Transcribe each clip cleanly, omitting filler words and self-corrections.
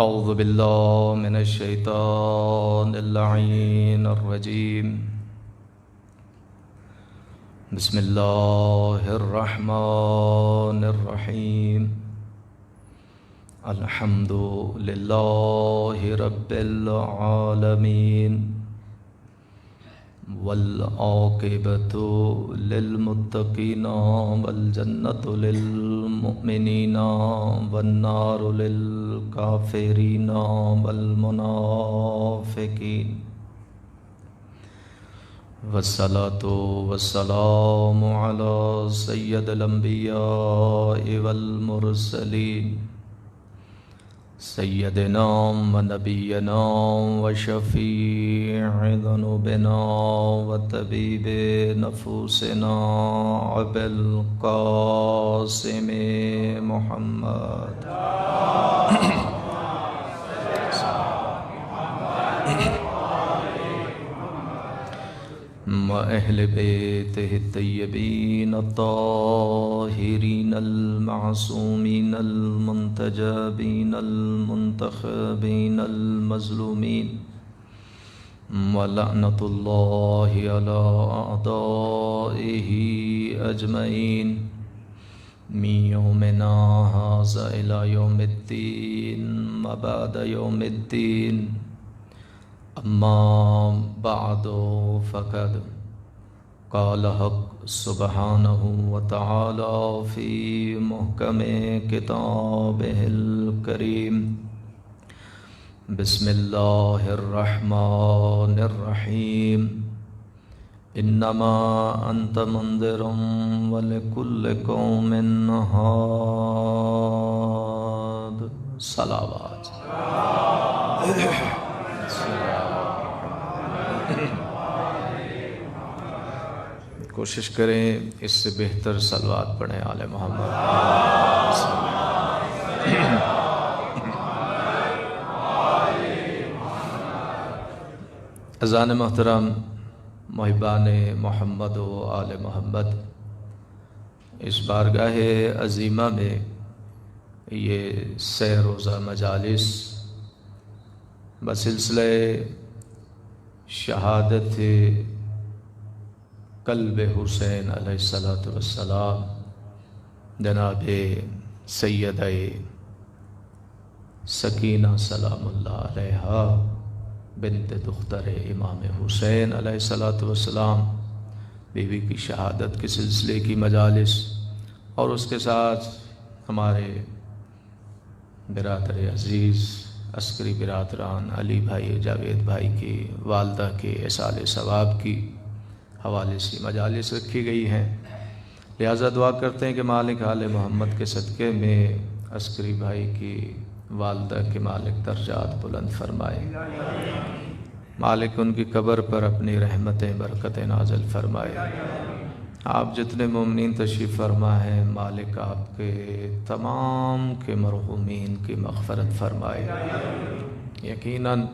اعوذ باللہ من الشیطان اللعین الرجیم بسم اللہ الرحمن الرحیم الحمد للہ رب العالمین والعاقبۃ للمتقین والجنۃ للمؤمنین والنار للکافرین والمنافقین والصلاۃ والسلام علی سید الانبیاء والمرسلین سیدنا و نبینا و شفیع ذنوبنا و طبیب نفوسنا ابی القاسم محمد و اہل بیتہ الطیبین الطاہرین المعصومین المنتجبین المنتخبین المظلومین ولعنۃ اللہ علی اعدائہ اجمعین من یومنا ھذا الی یوم الدین و بعد یوم الدین اما بعد فقد قال حق سبحانہ وتعالی فی محکم کتابہ الکریم بسم اللہ الرحمن الرحیم انما انت منذر ولکل قوم ہاد صلوات کوشش کریں اس سے بہتر صلوات پڑھیں آل محمد۔ اذان محترم محبان محمد و آل محمد، اس بارگاہ عظیمہ میں یہ سہ روزہ مجالس بسلسلہ شہادت قلب حسین علیہ السلام جناب سیدہ سکینہ سلام اللہ علیہا بنت دختر امام حسین علیہ السلام بیوی کی شہادت کے سلسلے کی مجالس، اور اس کے ساتھ ہمارے برادر عزیز عسکری برادران علی بھائی جاوید بھائی کی والدہ کے اصال ثواب کی حوالے سے مجالس رکھی گئی ہیں، لہذا دعا کرتے ہیں کہ مالک آل محمد کے صدقے میں عسکری بھائی کی والدہ کے مالک درجات بلند فرمائے، مالک ان کی قبر پر اپنی رحمتیں برکتیں نازل فرمائے، آپ جتنے مومنین تشریف فرما ہیں مالک آپ کے تمام کے مرحومین کی مغفرت فرمائے۔ یقیناً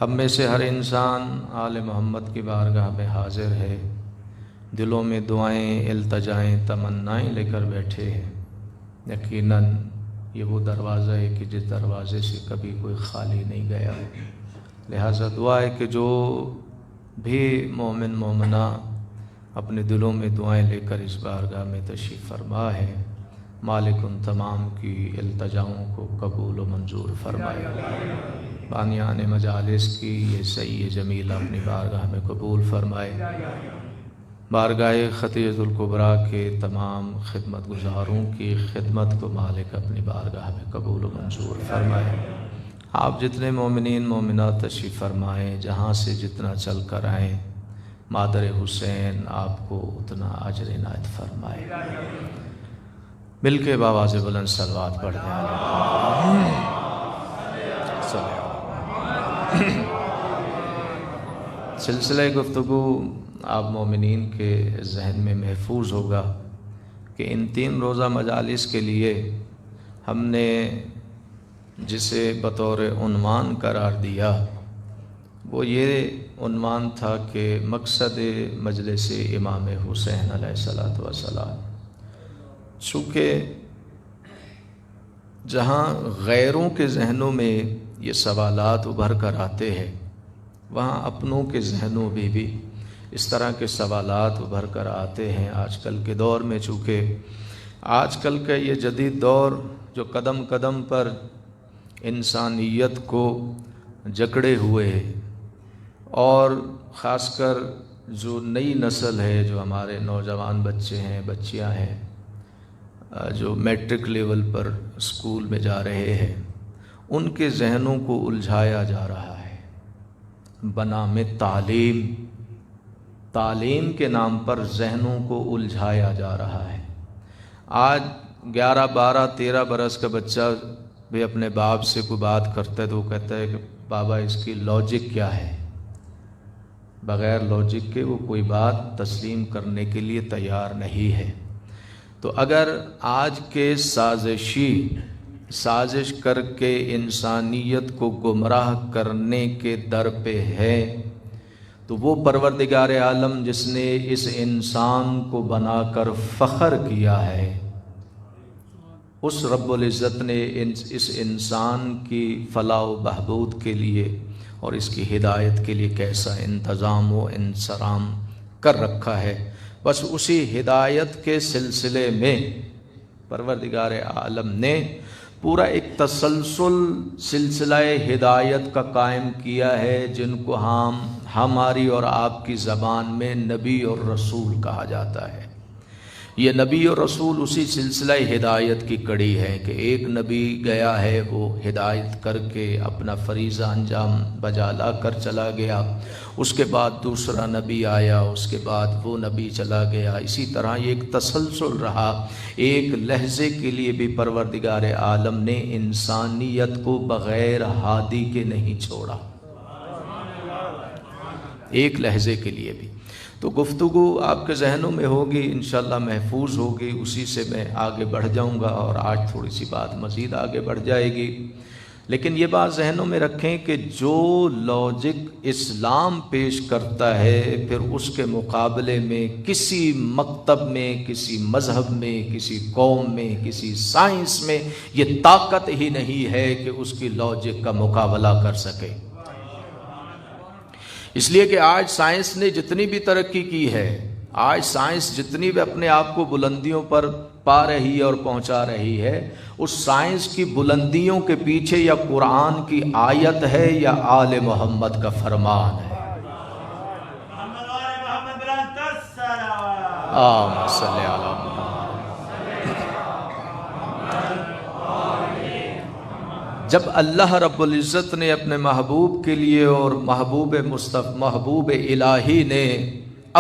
ہم میں سے ہر انسان آل محمد کی بارگاہ میں حاضر ہے، دلوں میں دعائیں التجائیں تمنائیں لے کر بیٹھے ہیں، یقیناً یہ وہ دروازہ ہے کہ جس دروازے سے کبھی کوئی خالی نہیں گیا، لہٰذا دعا ہے کہ جو بھی مومن مومنہ اپنے دلوں میں دعائیں لے کر اس بارگاہ میں تشریف فرما ہے، مالک ان تمام کی التجاؤں کو قبول و منظور فرمائے، بانیان مجالس کی یہ صحیح جمیل اپنی بارگاہ میں قبول فرمائے، بارگاہ خطیۃ الکبریٰ کے تمام خدمت گزاروں کی خدمت کو مالک اپنی بارگاہ میں قبول و منظور فرمائے، آپ جتنے مومنین مومنات تشریف فرمائیں، جہاں سے جتنا چل کر آئیں، مادر حسین آپ کو اتنا اجر عنایت فرمائے، مل کے بآواز بلند صلوات پڑھ دیں۔ سلسلہ گفتگو آپ مومنین کے ذہن میں محفوظ ہوگا کہ ان 3 روزہ مجالس کے لیے ہم نے جسے بطور عنوان قرار دیا وہ یہ عنوان تھا کہ مقصد مجلس امام حسین علیہ السلام، چونکہ جہاں غیروں کے ذہنوں میں یہ سوالات ابھر کر آتے ہیں، وہاں اپنوں کے ذہنوں میں بھی اس طرح کے سوالات ابھر کر آتے ہیں۔ آج کل کے دور میں چونکہ آج کل کا یہ جدید دور جو قدم قدم پر انسانیت کو جکڑے ہوئے ہے، اور خاص کر جو نئی نسل ہے، جو ہمارے نوجوان بچے ہیں، بچیاں ہیں، جو میٹرک لیول پر اسکول میں جا رہے ہیں، ان کے ذہنوں کو الجھایا جا رہا ہے بنام تعلیم کے نام پر ذہنوں کو الجھایا جا رہا ہے۔ آج 11 12 13 برس کا بچہ بھی اپنے باپ سے کوئی بات کرتا ہے تو وہ کہتا ہے کہ بابا اس کی لاجک کیا ہے، بغیر لاجک کے وہ کوئی بات تسلیم کرنے کے لیے تیار نہیں ہے۔ تو اگر آج کے سازش کر کے انسانیت کو گمراہ کرنے کے در پہ ہے، تو وہ پروردگار عالم جس نے اس انسان کو بنا کر فخر کیا ہے، اس رب العزت نے اس انسان کی فلاح و بہبود کے لیے اور اس کی ہدایت کے لیے کیسا انتظام و انصرام کر رکھا ہے۔ بس اسی ہدایت کے سلسلے میں پروردگار عالم نے پورا ایک تسلسل سلسلہ ہدایت کا قائم کیا ہے، جن کو ہماری اور آپ کی زبان میں نبی اور رسول کہا جاتا ہے۔ یہ نبی اور رسول اسی سلسلہ ہدایت کی کڑی ہے کہ ایک نبی گیا ہے، وہ ہدایت کر کے اپنا فریضہ انجام بجا لا کر چلا گیا، اس کے بعد دوسرا نبی آیا، اس کے بعد وہ نبی چلا گیا، اسی طرح یہ ایک تسلسل رہا۔ ایک لحظے کے لیے بھی پروردگار عالم نے انسانیت کو بغیر ہادی کے نہیں چھوڑا، ایک لحظے کے لیے بھی۔ تو گفتگو آپ کے ذہنوں میں ہوگی، انشاءاللہ محفوظ ہوگی، اسی سے میں آگے بڑھ جاؤں گا، اور آج تھوڑی سی بات مزید آگے بڑھ جائے گی۔ لیکن یہ بات ذہنوں میں رکھیں کہ جو لاجک اسلام پیش کرتا ہے، پھر اس کے مقابلے میں کسی مکتب میں، کسی مذہب میں، کسی قوم میں، کسی سائنس میں یہ طاقت ہی نہیں ہے کہ اس کی لاجک کا مقابلہ کر سکے۔ اس لیے کہ آج سائنس نے جتنی بھی ترقی کی ہے، آج سائنس جتنی بھی اپنے آپ کو بلندیوں پر پا رہی ہے اور پہنچا رہی ہے، اس سائنس کی بلندیوں کے پیچھے یا قرآن کی آیت ہے یا آل محمد کا فرمان ہے۔ آمین صلی اللہ علیہ۔ جب اللہ رب العزت نے اپنے محبوب کے لیے اور محبوب الہی نے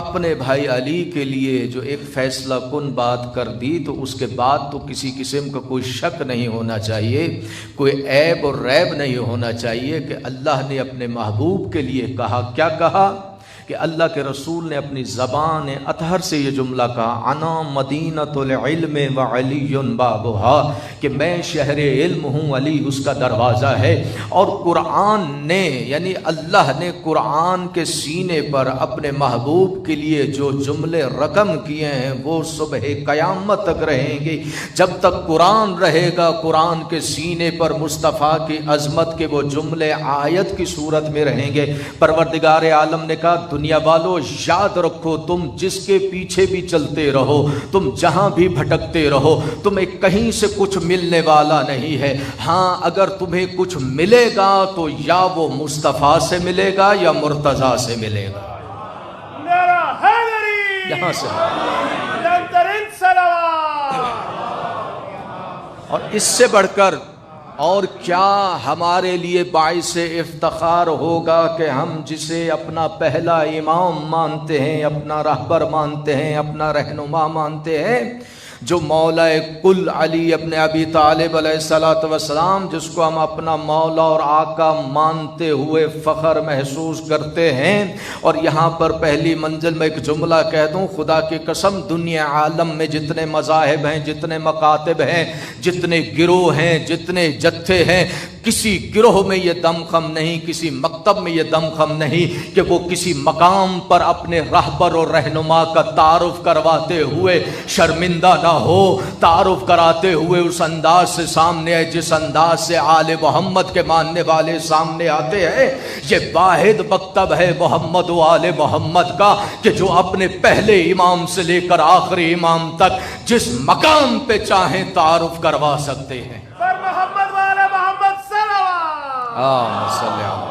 اپنے بھائی علی کے لیے جو ایک فیصلہ کن بات کر دی، تو اس کے بعد تو کسی قسم کا کوئی شک نہیں ہونا چاہیے، کوئی عیب اور ریب نہیں ہونا چاہیے کہ اللہ نے اپنے محبوب کے لیے کہا۔ کیا کہا؟ کہ اللہ کے رسول نے اپنی زبان اطہر سے یہ جملہ کہا، انا مدینۃ العلم وعلی بابھا، کہ میں شہر علم ہوں، علی اس کا دروازہ ہے۔ اور قرآن نے، یعنی اللہ نے قرآن کے سینے پر اپنے محبوب کے لیے جو جملے رقم کیے ہیں، وہ صبح قیامت تک رہیں گے۔ جب تک قرآن رہے گا، قرآن کے سینے پر مصطفیٰ کی عظمت کے وہ جملے آیت کی صورت میں رہیں گے۔ پروردگار عالم نے کہا، دنیا والو یاد رکھو، تم جس کے پیچھے بھی چلتے رہو، تم جہاں بھی بھٹکتے رہو، تمہیں کہیں سے کچھ ملنے والا نہیں ہے۔ ہاں اگر تمہیں کچھ ملے گا تو یا وہ مصطفیٰ سے ملے گا یا مرتضیٰ سے ملے گا۔ یہاں سے اور اس سے بڑھ کر اور کیا ہمارے لیے باعث افتخار ہوگا کہ ہم جسے اپنا پہلا امام مانتے ہیں، اپنا رہبر مانتے ہیں، اپنا رہنما مانتے ہیں، جو مولا کل علی ابن ابی طالب علیہ الصلوۃ والسلام، جس کو ہم اپنا مولا اور آقا مانتے ہوئے فخر محسوس کرتے ہیں۔ اور یہاں پر پہلی منزل میں ایک جملہ کہہ دوں، خدا کی قسم، دنیا عالم میں جتنے مذاہب ہیں، جتنے مکاتب ہیں، جتنے گروہ ہیں، جتنے جتھے ہیں، کسی گروہ میں یہ دم خم نہیں، کسی مکتب میں یہ دم خم نہیں کہ وہ کسی مقام پر اپنے رہبر اور رہنما کا تعارف کرواتے ہوئے شرمندہ نہ ہو، تعارف کراتے ہوئے اس انداز سے سامنے آئے جس انداز سے آل محمد کے ماننے والے سامنے آتے ہیں۔ یہ واحد مکتب ہے محمد و آل محمد کا کہ جو اپنے پہلے امام سے لے کر آخری امام تک جس مقام پہ چاہیں تعارف کروا سکتے ہیں۔ محمد والے محمد صلی اللہ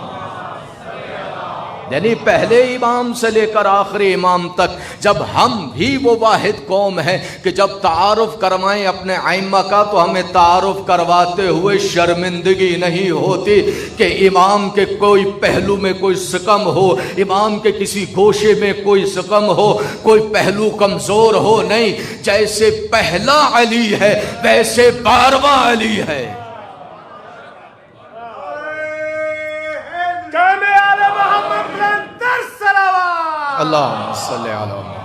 یعنی پہلے امام سے لے کر آخری امام تک جب ہم بھی وہ واحد قوم ہیں کہ جب تعارف کروائیں اپنے ائمہ کا تو ہمیں تعارف کرواتے ہوئے شرمندگی نہیں ہوتی کہ امام کے کوئی پہلو میں کوئی سکم ہو، امام کے کسی گوشے میں کوئی سکم ہو، کوئی پہلو کمزور ہو، نہیں، جیسے پہلا علی ہے ویسے 12واں علی ہے۔ اللہم صلی علی محمد۔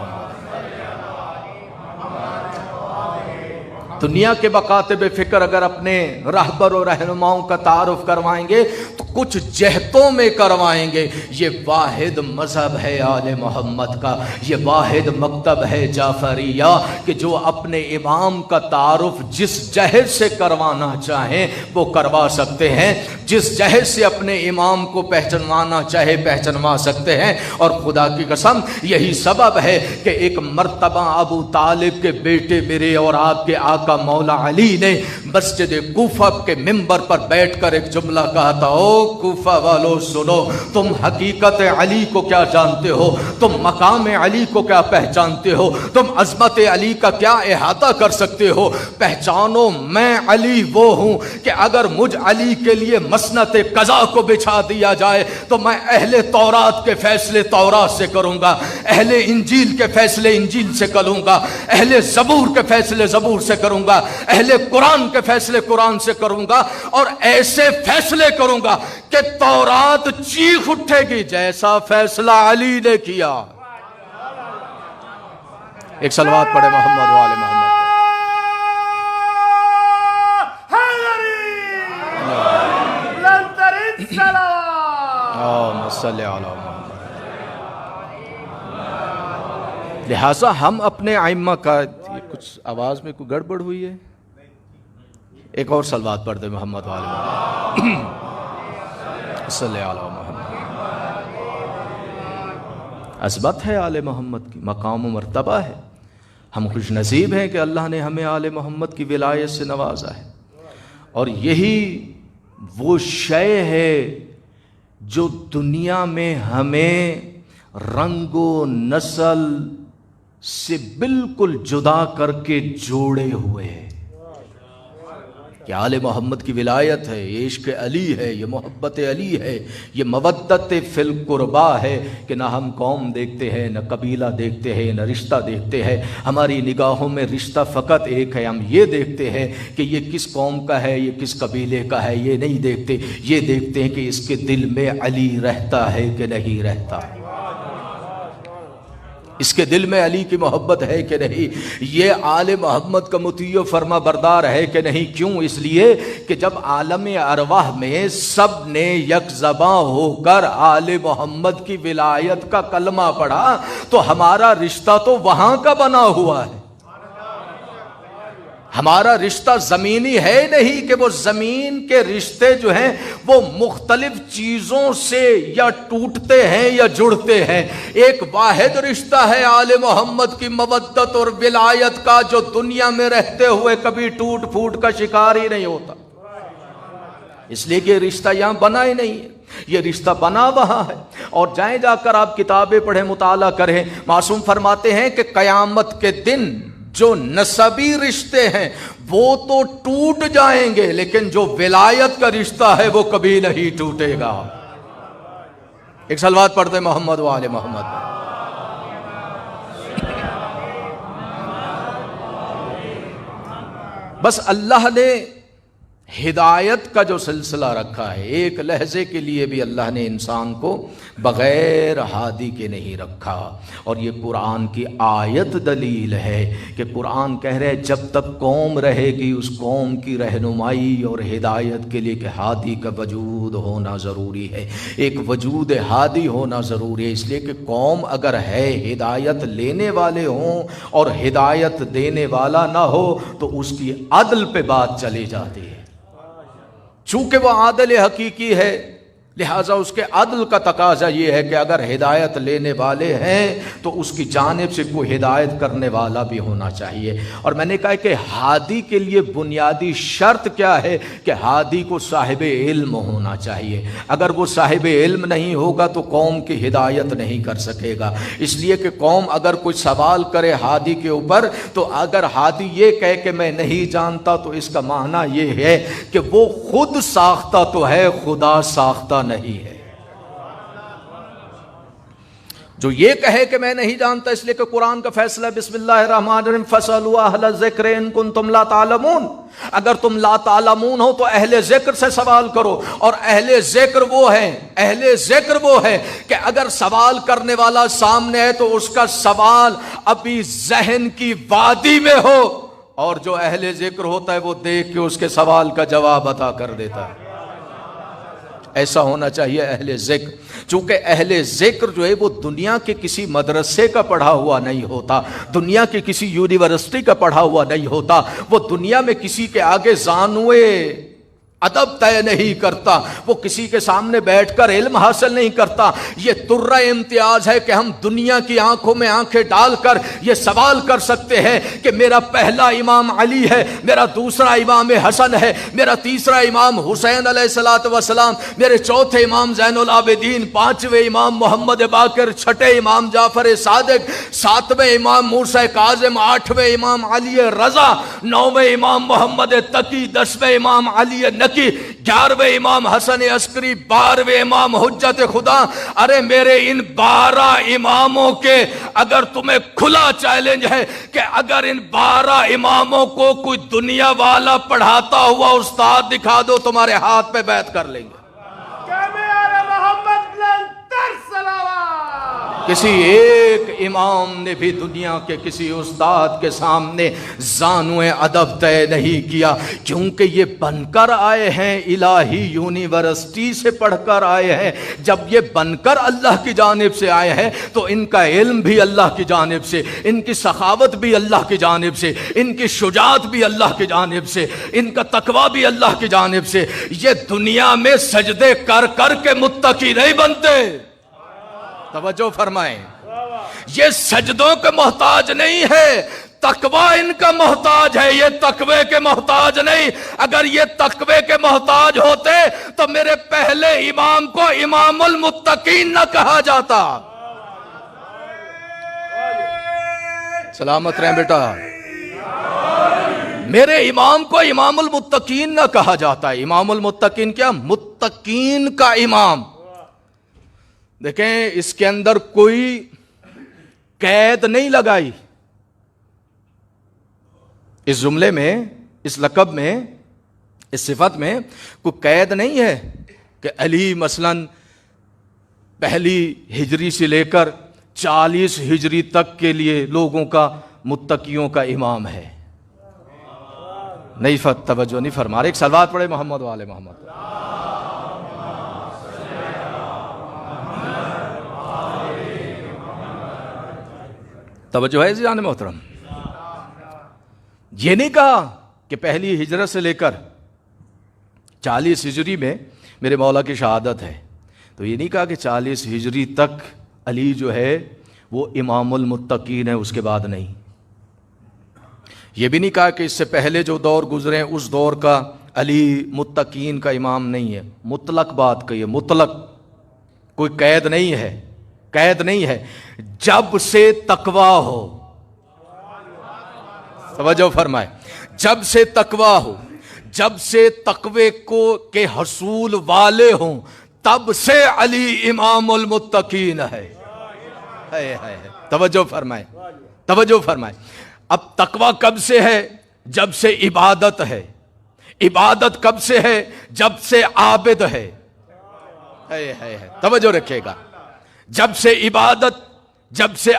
دنیا کے مکاتب فکر اگر اپنے رہبر و رہنماؤں کا تعارف کروائیں گے تو کچھ جہتوں میں کروائیں گے۔ یہ واحد مذہب ہے آل محمد کا، یہ واحد مکتب ہے جعفریہ کہ جو اپنے امام کا تعارف جس جہت سے کروانا چاہیں وہ کروا سکتے ہیں، جس جہت سے اپنے امام کو پہچنوانا چاہے پہچنوا سکتے ہیں۔ اور خدا کی قسم یہی سبب ہے کہ ایک مرتبہ ابو طالب کے بیٹے میرے اور آپ کے آقا مولا علی نے مسجد کوفہ کے منبر پر بیٹھ کر ایک جملہ کہا تھا، او کوفہ والو سنو، تم حقیقت علی کو کیا جانتے ہو، تم مقام علی کو کیا پہچانتے ہو، تم عظمت علی کا کیا احاطہ کر سکتے ہو؟ پہچانو میں علی وہ ہوں کہ اگر مجھ علی کے لیے مسنت قضا کو بچھا دیا جائے تو میں اہل تورات کے فیصلے تورات سے کروں گا، اہل انجیل کے فیصلے انجیل سے کروں گا، اہل زبور کے فیصلے زبور سے کروں گا، اہل قرآن کے فیصلے قرآن سے کروں گا، اور ایسے فیصلے کروں گا کہ تورات چیخ اٹھے گی جیسا فیصلہ علی نے کیا۔ ایک صلوات پڑھے محمد و آل محمد۔ صلی علی محمد۔ لہٰذا ہم اپنے ائمہ کا، کچھ آواز میں کوئی گڑبڑ ہوئی ہے؟ ایک اور صلوات پڑھ دے محمد و آل محمد۔ صلی علی محمد۔ عظمت ہے آل محمد کی، مقام و مرتبہ ہے۔ ہم خوش نصیب ہیں کہ اللہ نے ہمیں آل محمد کی ولایت سے نوازا ہے، اور یہی وہ شے ہے جو دنیا میں ہمیں رنگ و نسل سے بالکل جدا کر کے جوڑے ہوئے ہیں کہ آل محمد کی ولایت ہے، یہ عشق علی ہے، یہ محبت علی ہے، یہ مودت فی القربا ہے کہ نہ ہم قوم دیکھتے ہیں، نہ قبیلہ دیکھتے ہیں، نہ رشتہ دیکھتے ہیں۔ ہماری نگاہوں میں رشتہ فقط ایک ہے، ہم یہ دیکھتے ہیں کہ یہ کس قوم کا ہے، یہ کس قبیلے کا ہے، یہ نہیں دیکھتے، یہ دیکھتے ہیں کہ اس کے دل میں علی رہتا ہے کہ نہیں رہتا، اس کے دل میں علی کی محبت ہے کہ نہیں، یہ آل محمد کا مطیع و فرما بردار ہے کہ نہیں۔ کیوں؟ اس لیے کہ جب عالم ارواح میں سب نے یک زباں ہو کر آل محمد کی ولایت کا کلمہ پڑھا تو ہمارا رشتہ تو وہاں کا بنا ہوا ہے، ہمارا رشتہ زمینی ہے نہیں کہ وہ زمین کے رشتے جو ہیں وہ مختلف چیزوں سے یا ٹوٹتے ہیں یا جڑتے ہیں۔ ایک واحد رشتہ ہے آل محمد کی مودت اور ولایت کا جو دنیا میں رہتے ہوئے کبھی ٹوٹ پھوٹ کا شکار ہی نہیں ہوتا، اس لیے کہ یہ رشتہ یہاں بنا ہی نہیں ہے، یہ رشتہ بنا وہاں ہے۔ اور جائیں جا کر آپ کتابیں پڑھیں، مطالعہ کریں، معصوم فرماتے ہیں کہ قیامت کے دن جو نسبی رشتے ہیں وہ تو ٹوٹ جائیں گے لیکن جو ولایت کا رشتہ ہے وہ کبھی نہیں ٹوٹے گا۔ ایک صلوات پڑھتے محمد و آل محمد۔ بس اللہ نے ہدایت کا جو سلسلہ رکھا ہے، ایک لہجے کے لیے بھی اللہ نے انسان کو بغیر ہادی کے نہیں رکھا. اور یہ قرآن کی آیت دلیل ہے کہ قرآن کہہ رہے جب تک قوم رہے گی اس قوم کی رہنمائی اور ہدایت کے لیے کہ ہادی کا وجود ہونا ضروری ہے، ایک وجود ہادی ہونا ضروری ہے. اس لیے کہ قوم اگر ہے، ہدایت لینے والے ہوں اور ہدایت دینے والا نہ ہو تو اس کی عدل پہ بات چلی جاتی ہے. چونکہ وہ عادل حقیقی ہے لہٰذا اس کے عدل کا تقاضا یہ ہے کہ اگر ہدایت لینے والے ہیں تو اس کی جانب سے کوئی ہدایت کرنے والا بھی ہونا چاہیے. اور میں نے کہا کہ ہادی کے لیے بنیادی شرط کیا ہے کہ ہادی کو صاحب علم ہونا چاہیے. اگر وہ صاحب علم نہیں ہوگا تو قوم کی ہدایت نہیں کر سکے گا. اس لیے کہ قوم اگر کوئی سوال کرے ہادی کے اوپر تو اگر ہادی یہ کہے کہ میں نہیں جانتا تو اس کا معنی یہ ہے کہ وہ خود ساختہ تو ہے، خدا ساختہ نہیں ہے. جو یہ کہے کہ میں نہیں جانتا، اس لیے کہ قرآن کا فیصلہ بسم اللہ الرحمن الرحیم فَاسْأَلُوا أَهْلَ الذِّكْرِ إِن كُنتُمْ لَا تَعْلَمُونَ. اگر تم لا تعلمون ہو تو اہل ذکر سے سوال کرو. اور اہل ذکر وہ ہے کہ اگر سوال کرنے والا سامنے ہے تو اس کا سوال ابھی ذہن کی وادی میں ہو، اور جو اہل ذکر ہوتا ہے وہ دیکھ کے اس کے سوال کا جواب عطا کر دیتا ہے. ایسا ہونا چاہیے اہل ذکر. چونکہ اہل ذکر جو ہے وہ دنیا کے کسی مدرسے کا پڑھا ہوا نہیں ہوتا، دنیا کے کسی یونیورسٹی کا پڑھا ہوا نہیں ہوتا، وہ دنیا میں کسی کے آگے زانوے ادب طے نہیں کرتا، وہ کسی کے سامنے بیٹھ کر علم حاصل نہیں کرتا. یہ ترہ امتیاز ہے کہ ہم دنیا کی آنکھوں میں آنکھیں ڈال کر یہ سوال کر سکتے ہیں کہ میرا پہلا امام علی ہے، میرا دوسرا امام حسن ہے، میرا تیسرا امام حسین علیہ الصلوۃ والسلام، میرے چوتھے امام زین العابدین، پانچویں امام محمد باقر، چھٹے امام جعفر صادق، ساتویں امام موسیٰ کاظم، آٹھویں امام علی رضا، نویں امام محمد تقی، دسویں امام علی نقی، 11ویں امام حسن عسکری، 12ویں امام حجت خدا. ارے میرے ان 12 اماموں کے اگر تمہیں کھلا چیلنج ہے کہ اگر ان 12 اماموں کو کوئی دنیا والا پڑھاتا ہوا استاد دکھا دو تمہارے ہاتھ پہ بیعت کر لیں گے. کسی ایک امام نے بھی دنیا کے کسی استاد کے سامنے زانوئے ادب طے نہیں کیا، کیونکہ یہ بن کر آئے ہیں، الہی یونیورسٹی سے پڑھ کر آئے ہیں. جب یہ بن کر اللہ کی جانب سے آئے ہیں تو ان کا علم بھی اللہ کی جانب سے، ان کی سخاوت بھی اللہ کی جانب سے، ان کی شجاعت بھی اللہ کی جانب سے، ان کا تقوی بھی اللہ کی جانب سے. یہ دنیا میں سجدے کر کر کے متقی نہیں بنتے. توجہ فرمائیں، یہ سجدوں کے محتاج نہیں ہے، تقوی ان کا محتاج ہے، یہ تقوی کے محتاج نہیں. اگر یہ تقوی کے محتاج ہوتے تو میرے پہلے امام کو امام المتقین نہ کہا جاتا. سلامت رہیں بیٹا. میرے امام کو امام المتقین نہ کہا جاتا ہے. امام المتقین کیا؟ متقین کا امام. دیکھیں اس کے اندر کوئی قید نہیں لگائی. اس جملے میں، اس لقب میں، اس صفت میں کوئی قید نہیں ہے کہ علی مثلا پہلی ہجری سے لے کر 40 ہجری تک کے لیے لوگوں کا، متقیوں کا امام ہے. نہیں توجہ نہیں فرما رہے. ایک صلوات پڑھے محمد والے محمد. توجہ ہے جان محترم. یہ نہیں کہا کہ پہلی ہجرت سے لے کر 40 ہجری میں میرے مولا کی شہادت ہے، تو یہ نہیں کہا کہ 40 ہجری تک علی جو ہے وہ امام المتقین ہے، اس کے بعد نہیں. یہ بھی نہیں کہا کہ اس سے پہلے جو دور گزرے اس دور کا علی متقین کا امام نہیں ہے. مطلق بات کہی ہے، مطلق، کوئی قید نہیں ہے، قید نہیں ہے. جب سے تقوی ہو، توجہ فرمائے، جب سے تقوی ہو، جب سے تقوی کو کے حصول والے ہوں، تب سے علی امام المتقین ہے. توجہ فرمائے، توجہ فرمائے. اب تقوی کب سے ہے؟ جب سے عبادت ہے. عبادت کب سے ہے؟ جب سے عابد ہے۔ توجہ رکھیے گا، جب سے عبادت، جب سے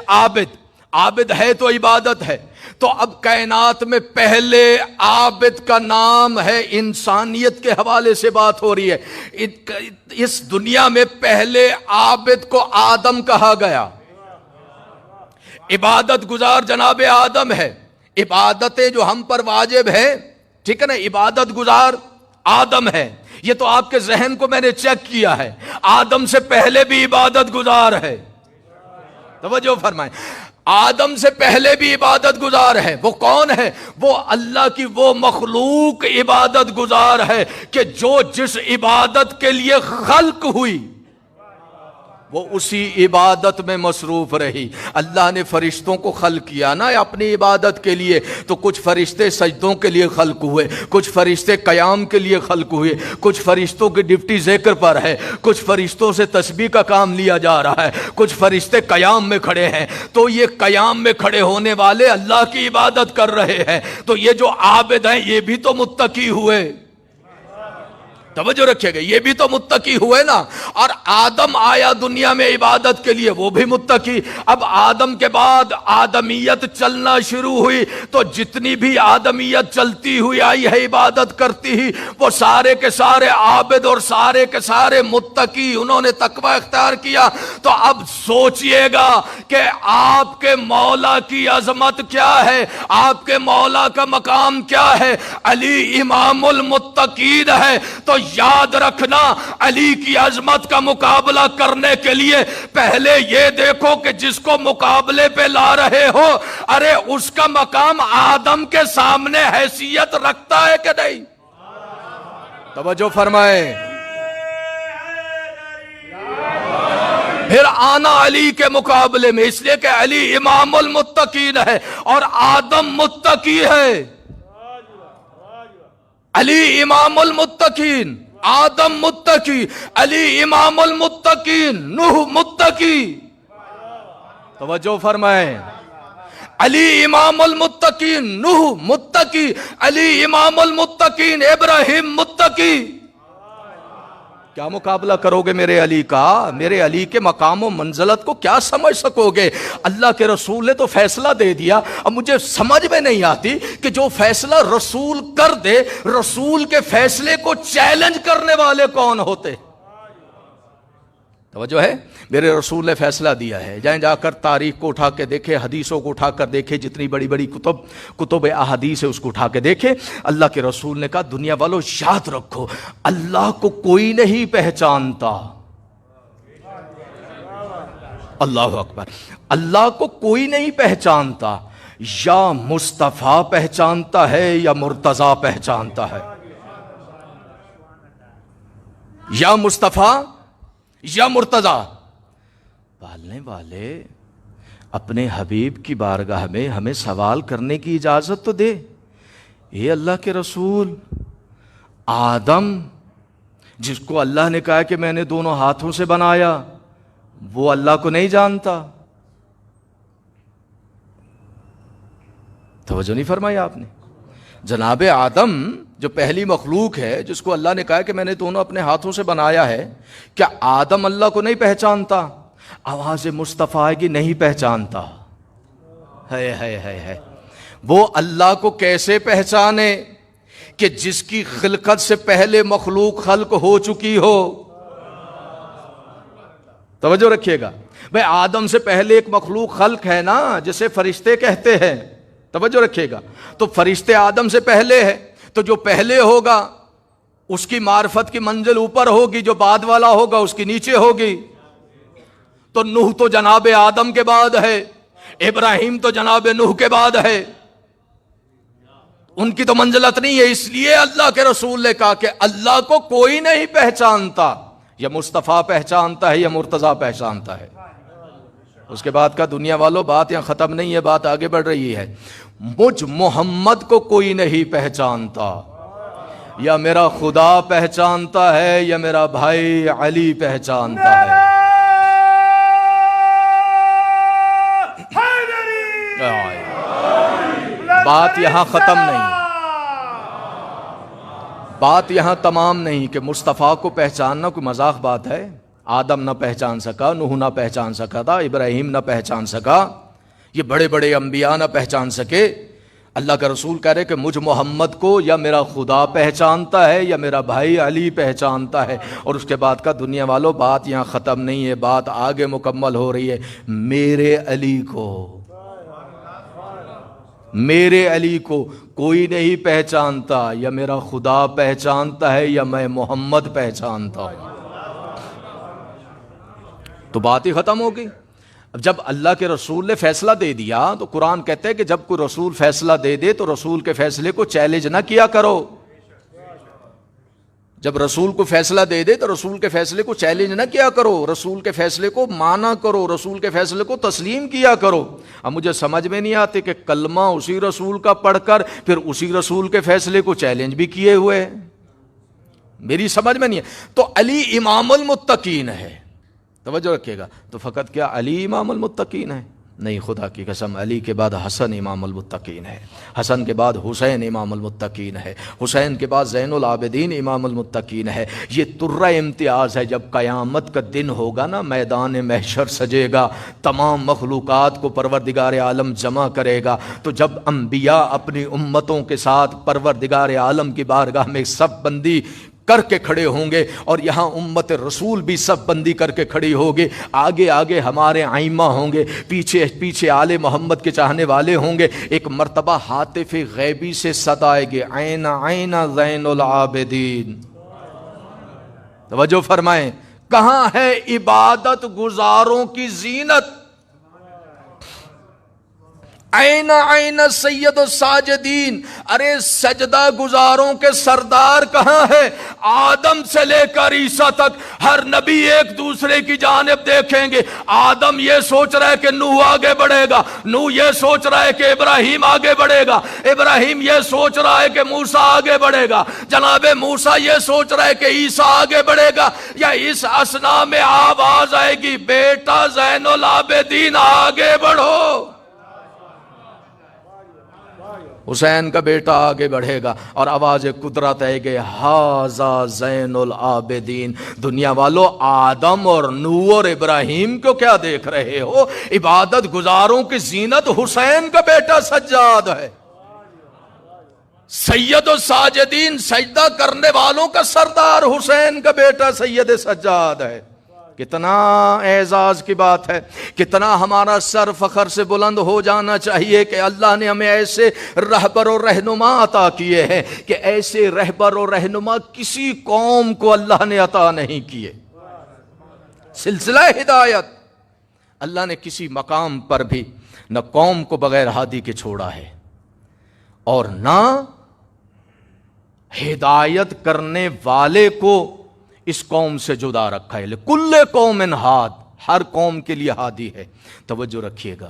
عابد ہے تو عبادت ہے۔ تو اب کائنات میں پہلے عابد کا نام ہے، انسانیت کے حوالے سے بات ہو رہی ہے۔ اس دنیا میں پہلے عابد کو آدم کہا گیا، عبادت گزار جناب آدم ہے۔ عبادتیں جو ہم پر واجب ہے، ٹھیک ہے نا، عبادت گزار آدم ہے۔ یہ تو آپ کے ذہن کو میں نے چیک کیا ہے، آدم سے پہلے بھی عبادت گزار ہے۔ توجہ فرمائیں، آدم سے پہلے بھی عبادت گزار ہے۔ وہ کون ہے؟ وہ اللہ کی وہ مخلوق عبادت گزار ہے کہ جو جس عبادت کے لیے خلق ہوئی وہ اسی عبادت میں مصروف رہی۔ اللہ نے فرشتوں کو خلق کیا نا اپنی عبادت کے لیے، تو کچھ فرشتے سجدوں کے لیے خلق ہوئے، کچھ فرشتے قیام کے لیے خلق ہوئے، کچھ فرشتوں کی ڈیوٹی ذکر پر ہے، کچھ فرشتوں سے تسبیح کا کام لیا جا رہا ہے، کچھ فرشتے قیام میں کھڑے ہیں۔ تو یہ قیام میں کھڑے ہونے والے اللہ کی عبادت کر رہے ہیں، تو یہ جو عابد ہیں یہ بھی تو متقی ہوئے۔ توجہ رکھیے گا، یہ بھی تو متقی ہوئے نا۔ اور آدم آیا دنیا میں عبادت کے لیے، وہ بھی متقی۔ اب آدم کے بعد آدمیت چلنا شروع ہوئی، تو جتنی بھی آدمیت چلتی ہوئی آئی ہے عبادت کرتی ہی، وہ سارے کے سارے عابد اور سارے کے سارے متقی، انہوں نے تقوی اختیار کیا۔ تو اب سوچئے گا کہ آپ کے مولا کی عظمت کیا ہے، آپ کے مولا کا مقام کیا ہے۔ علی امام المتقین ہے، تو یاد رکھنا علی کی عظمت کا مقابلہ کرنے کے لیے پہلے یہ دیکھو کہ جس کو مقابلے پہ لا رہے ہو، ارے اس کا مقام آدم کے سامنے حیثیت رکھتا ہے کہ نہیں؟ توجہ فرمائیں۔ پھر آنا علی کے مقابلے میں، اس لیے کہ علی امام المتقین ہے اور آدم متقی ہے۔ علی امام المتقین، آدم متقی، علی امام المتقین، نوح متقی۔ توجہ فرمائیں، علی امام المتقین، نوح متقی، علی امام المتقین، ابراہیم متقی۔ کیا مقابلہ کرو گے میرے علی کا؟ میرے علی کے مقام و منزلت کو کیا سمجھ سکو گے؟ اللہ کے رسول نے تو فیصلہ دے دیا۔ اب مجھے سمجھ میں نہیں آتی کہ جو فیصلہ رسول کر دے، رسول کے فیصلے کو چیلنج کرنے والے کون ہوتے؟ توجہ ہے، میرے رسول نے فیصلہ دیا ہے، جائیں جا کر تاریخ کو اٹھا کے دیکھیں، حدیثوں کو اٹھا کر دیکھیں، جتنی بڑی بڑی کتب احادیث ہے اس کو اٹھا کے دیکھیں۔ اللہ کے رسول نے کہا دنیا والوں یاد رکھو، اللہ کو کوئی نہیں پہچانتا۔ اللہ اکبر، اللہ کو کوئی نہیں پہچانتا، یا مصطفیٰ پہچانتا ہے یا مرتضیٰ پہچانتا ہے۔ یا مصطفیٰ یا مرتضیٰ۔ پالنے والے اپنے حبیب کی بارگاہ میں ہمیں سوال کرنے کی اجازت تو دے۔ اے اللہ کے رسول، آدم جس کو اللہ نے کہا کہ میں نے دونوں ہاتھوں سے بنایا، وہ اللہ کو نہیں جانتا؟ توجہ نہیں فرمائی آپ نے؟ جناب آدم جو پہلی مخلوق ہے، جس کو اللہ نے کہا کہ میں نے دونوں اپنے ہاتھوں سے بنایا ہے، کیا آدم اللہ کو نہیں پہچانتا؟ آواز مصطفیٰ آئے گی، نہیں پہچانتا۔ ہے وہ اللہ کو کیسے پہچانے کہ جس کی خلقت سے پہلے مخلوق خلق ہو چکی ہو؟ توجہ رکھیے گا بھئی، آدم سے پہلے ایک مخلوق خلق ہے نا، جسے فرشتے کہتے ہیں۔ توجہ رکھیے گا، تو فرشتے آدم سے پہلے ہے، تو جو پہلے ہوگا اس کی معرفت کی منزل اوپر ہوگی، جو بعد والا ہوگا اس کی نیچے ہوگی۔ تو نوح تو جناب آدم کے بعد ہے، ابراہیم تو جناب نوح کے بعد ہے، ان کی تو منزلت نہیں ہے۔ اس لیے اللہ کے رسول نے کہا کہ اللہ کو کوئی نہیں پہچانتا، یا مصطفیٰ پہچانتا ہے یا مرتضیٰ پہچانتا ہے۔ اس کے بعد کا دنیا والوں بات یہاں ختم نہیں ہے، بات آگے بڑھ رہی ہے۔ مجھ محمد کو کوئی نہیں پہچانتا، یا میرا خدا پہچانتا ہے یا میرا بھائی علی پہچانتا ہے۔ بات یہاں ختم نہیں، بات یہاں تمام نہیں کہ مصطفیٰ کو پہچاننا کوئی مذاق بات ہے. آدم نہ پہچان سکا, نوح نہ پہچان سکا تھا, ابراہیم نہ پہچان سکا, یہ بڑے بڑے انبیاء نہ پہچان سکے. اللہ کا رسول کہہ رہے کہ مجھ محمد کو یا میرا خدا پہچانتا ہے یا میرا بھائی علی پہچانتا ہے. اور اس کے بعد کا دنیا والوں بات یہاں ختم نہیں ہے, بات آگے مکمل ہو رہی ہے. میرے علی کو کوئی نہیں پہچانتا, یا میرا خدا پہچانتا ہے یا میں محمد پہچانتا ہوں. تو بات ہی ختم ہو گئی. اب جب اللہ کے رسول نے فیصلہ دے دیا تو قرآن کہتے ہے کہ جب کوئی رسول فیصلہ دے دے تو رسول کے فیصلے کو چیلنج نہ کیا کرو. جب رسول کو فیصلہ دے دے تو رسول کے فیصلے کو چیلنج نہ کیا کرو, رسول کے فیصلے کو مانا کرو, رسول کے فیصلے کو تسلیم کیا کرو. اب مجھے سمجھ میں نہیں آتی کہ کلمہ اسی رسول کا پڑھ کر پھر اسی رسول کے فیصلے کو چیلنج بھی کیے ہوئے, میری سمجھ میں نہیں ہے. تو علی امام المتقین ہے, توجہ رکھیے گا. تو فقط کیا علی امام المتقین ہے؟ نہیں, خدا کی قسم علی کے بعد حسن امام المتقین ہے, حسن کے بعد حسین امام المتقین ہے, حسین کے بعد زین العابدین امام المتقین ہے. یہ طرہ امتیاز ہے. جب قیامت کا دن ہوگا نا, میدان محشر سجے گا, تمام مخلوقات کو پروردگار عالم جمع کرے گا, تو جب انبیاء اپنی امتوں کے ساتھ پروردگار عالم کی بارگاہ میں صف بندی کر کے کھڑے ہوں گے, اور یہاں امت رسول بھی صف بندی کر کے کھڑی ہوگی. آگے آگے ہمارے ائمہ ہوں گے, پیچھے پیچھے آل محمد کے چاہنے والے ہوں گے. ایک مرتبہ ہاتف غیبی سے صدا آئے گی, عین عین زین العابدین. توجہ فرمائیں, کہاں ہے عبادت گزاروں کی زینت؟ عین عین سید الساجدین. ارے سجدہ گزاروں کے سردار کہاں ہے؟ آدم سے لے کر عیسیٰ تک ہر نبی ایک دوسرے کی جانب دیکھیں گے. آدم یہ سوچ رہا ہے کہ نوح آگے بڑھے گا, نوح یہ سوچ رہا ہے کہ ابراہیم آگے بڑھے گا, ابراہیم یہ سوچ رہا ہے کہ موسیٰ آگے بڑھے گا, جناب موسیٰ یہ سوچ رہا ہے کہ عیسیٰ آگے بڑھے گا. یا اس اثنا میں آواز آئے گی, بیٹا زین العابدین آگے بڑھو, حسین کا بیٹا آگے بڑھے گا. اور آواز قدرت ہے کہ ہاذا زین العابدین. دنیا والو, آدم اور نوح اور ابراہیم کو کیا دیکھ رہے ہو؟ عبادت گزاروں کی زینت حسین کا بیٹا سجاد ہے, سید الساجدین, سجدہ کرنے والوں کا سردار حسین کا بیٹا سید سجاد ہے. کتنا اعزاز کی بات ہے, کتنا ہمارا سر فخر سے بلند ہو جانا چاہیے کہ اللہ نے ہمیں ایسے رہبر و رہنما عطا کیے ہیں کہ ایسے رہبر و رہنما کسی قوم کو اللہ نے عطا نہیں کیے. سلسلہ ہدایت اللہ نے کسی مقام پر بھی نہ قوم کو بغیر ہادی کے چھوڑا ہے, اور نہ ہدایت کرنے والے کو اس قوم سے جدا رکھا ہے. لکل قوم ہاد, ہر قوم کے لیے ہادی ہے. توجہ رکھیے گا.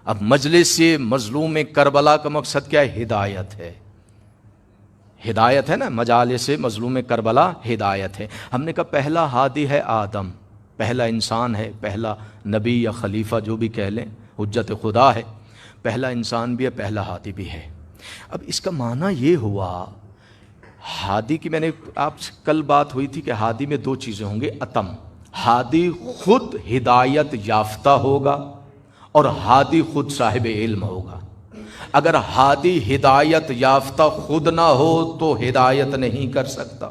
اب مجلس مظلوم کربلا کا مقصد کیا ہے؟ ہدایت ہے. ہدایت ہے نا, مجالس مظلوم کربلا ہدایت ہے. ہم نے کہا پہلا ہادی ہے آدم, پہلا انسان ہے, پہلا نبی یا خلیفہ جو بھی کہہ لیں, حجت خدا ہے, پہلا انسان بھی ہے, پہلا ہادی بھی ہے. اب اس کا معنی یہ ہوا, ہادی کی میں نے آپ سے کل بات ہوئی تھی کہ ہادی میں دو چیزیں ہوں گے. اتم, ہادی خود ہدایت یافتہ ہوگا, اور ہادی خود صاحب علم ہوگا. اگر ہادی ہدایت یافتہ خود نہ ہو تو ہدایت نہیں کر سکتا.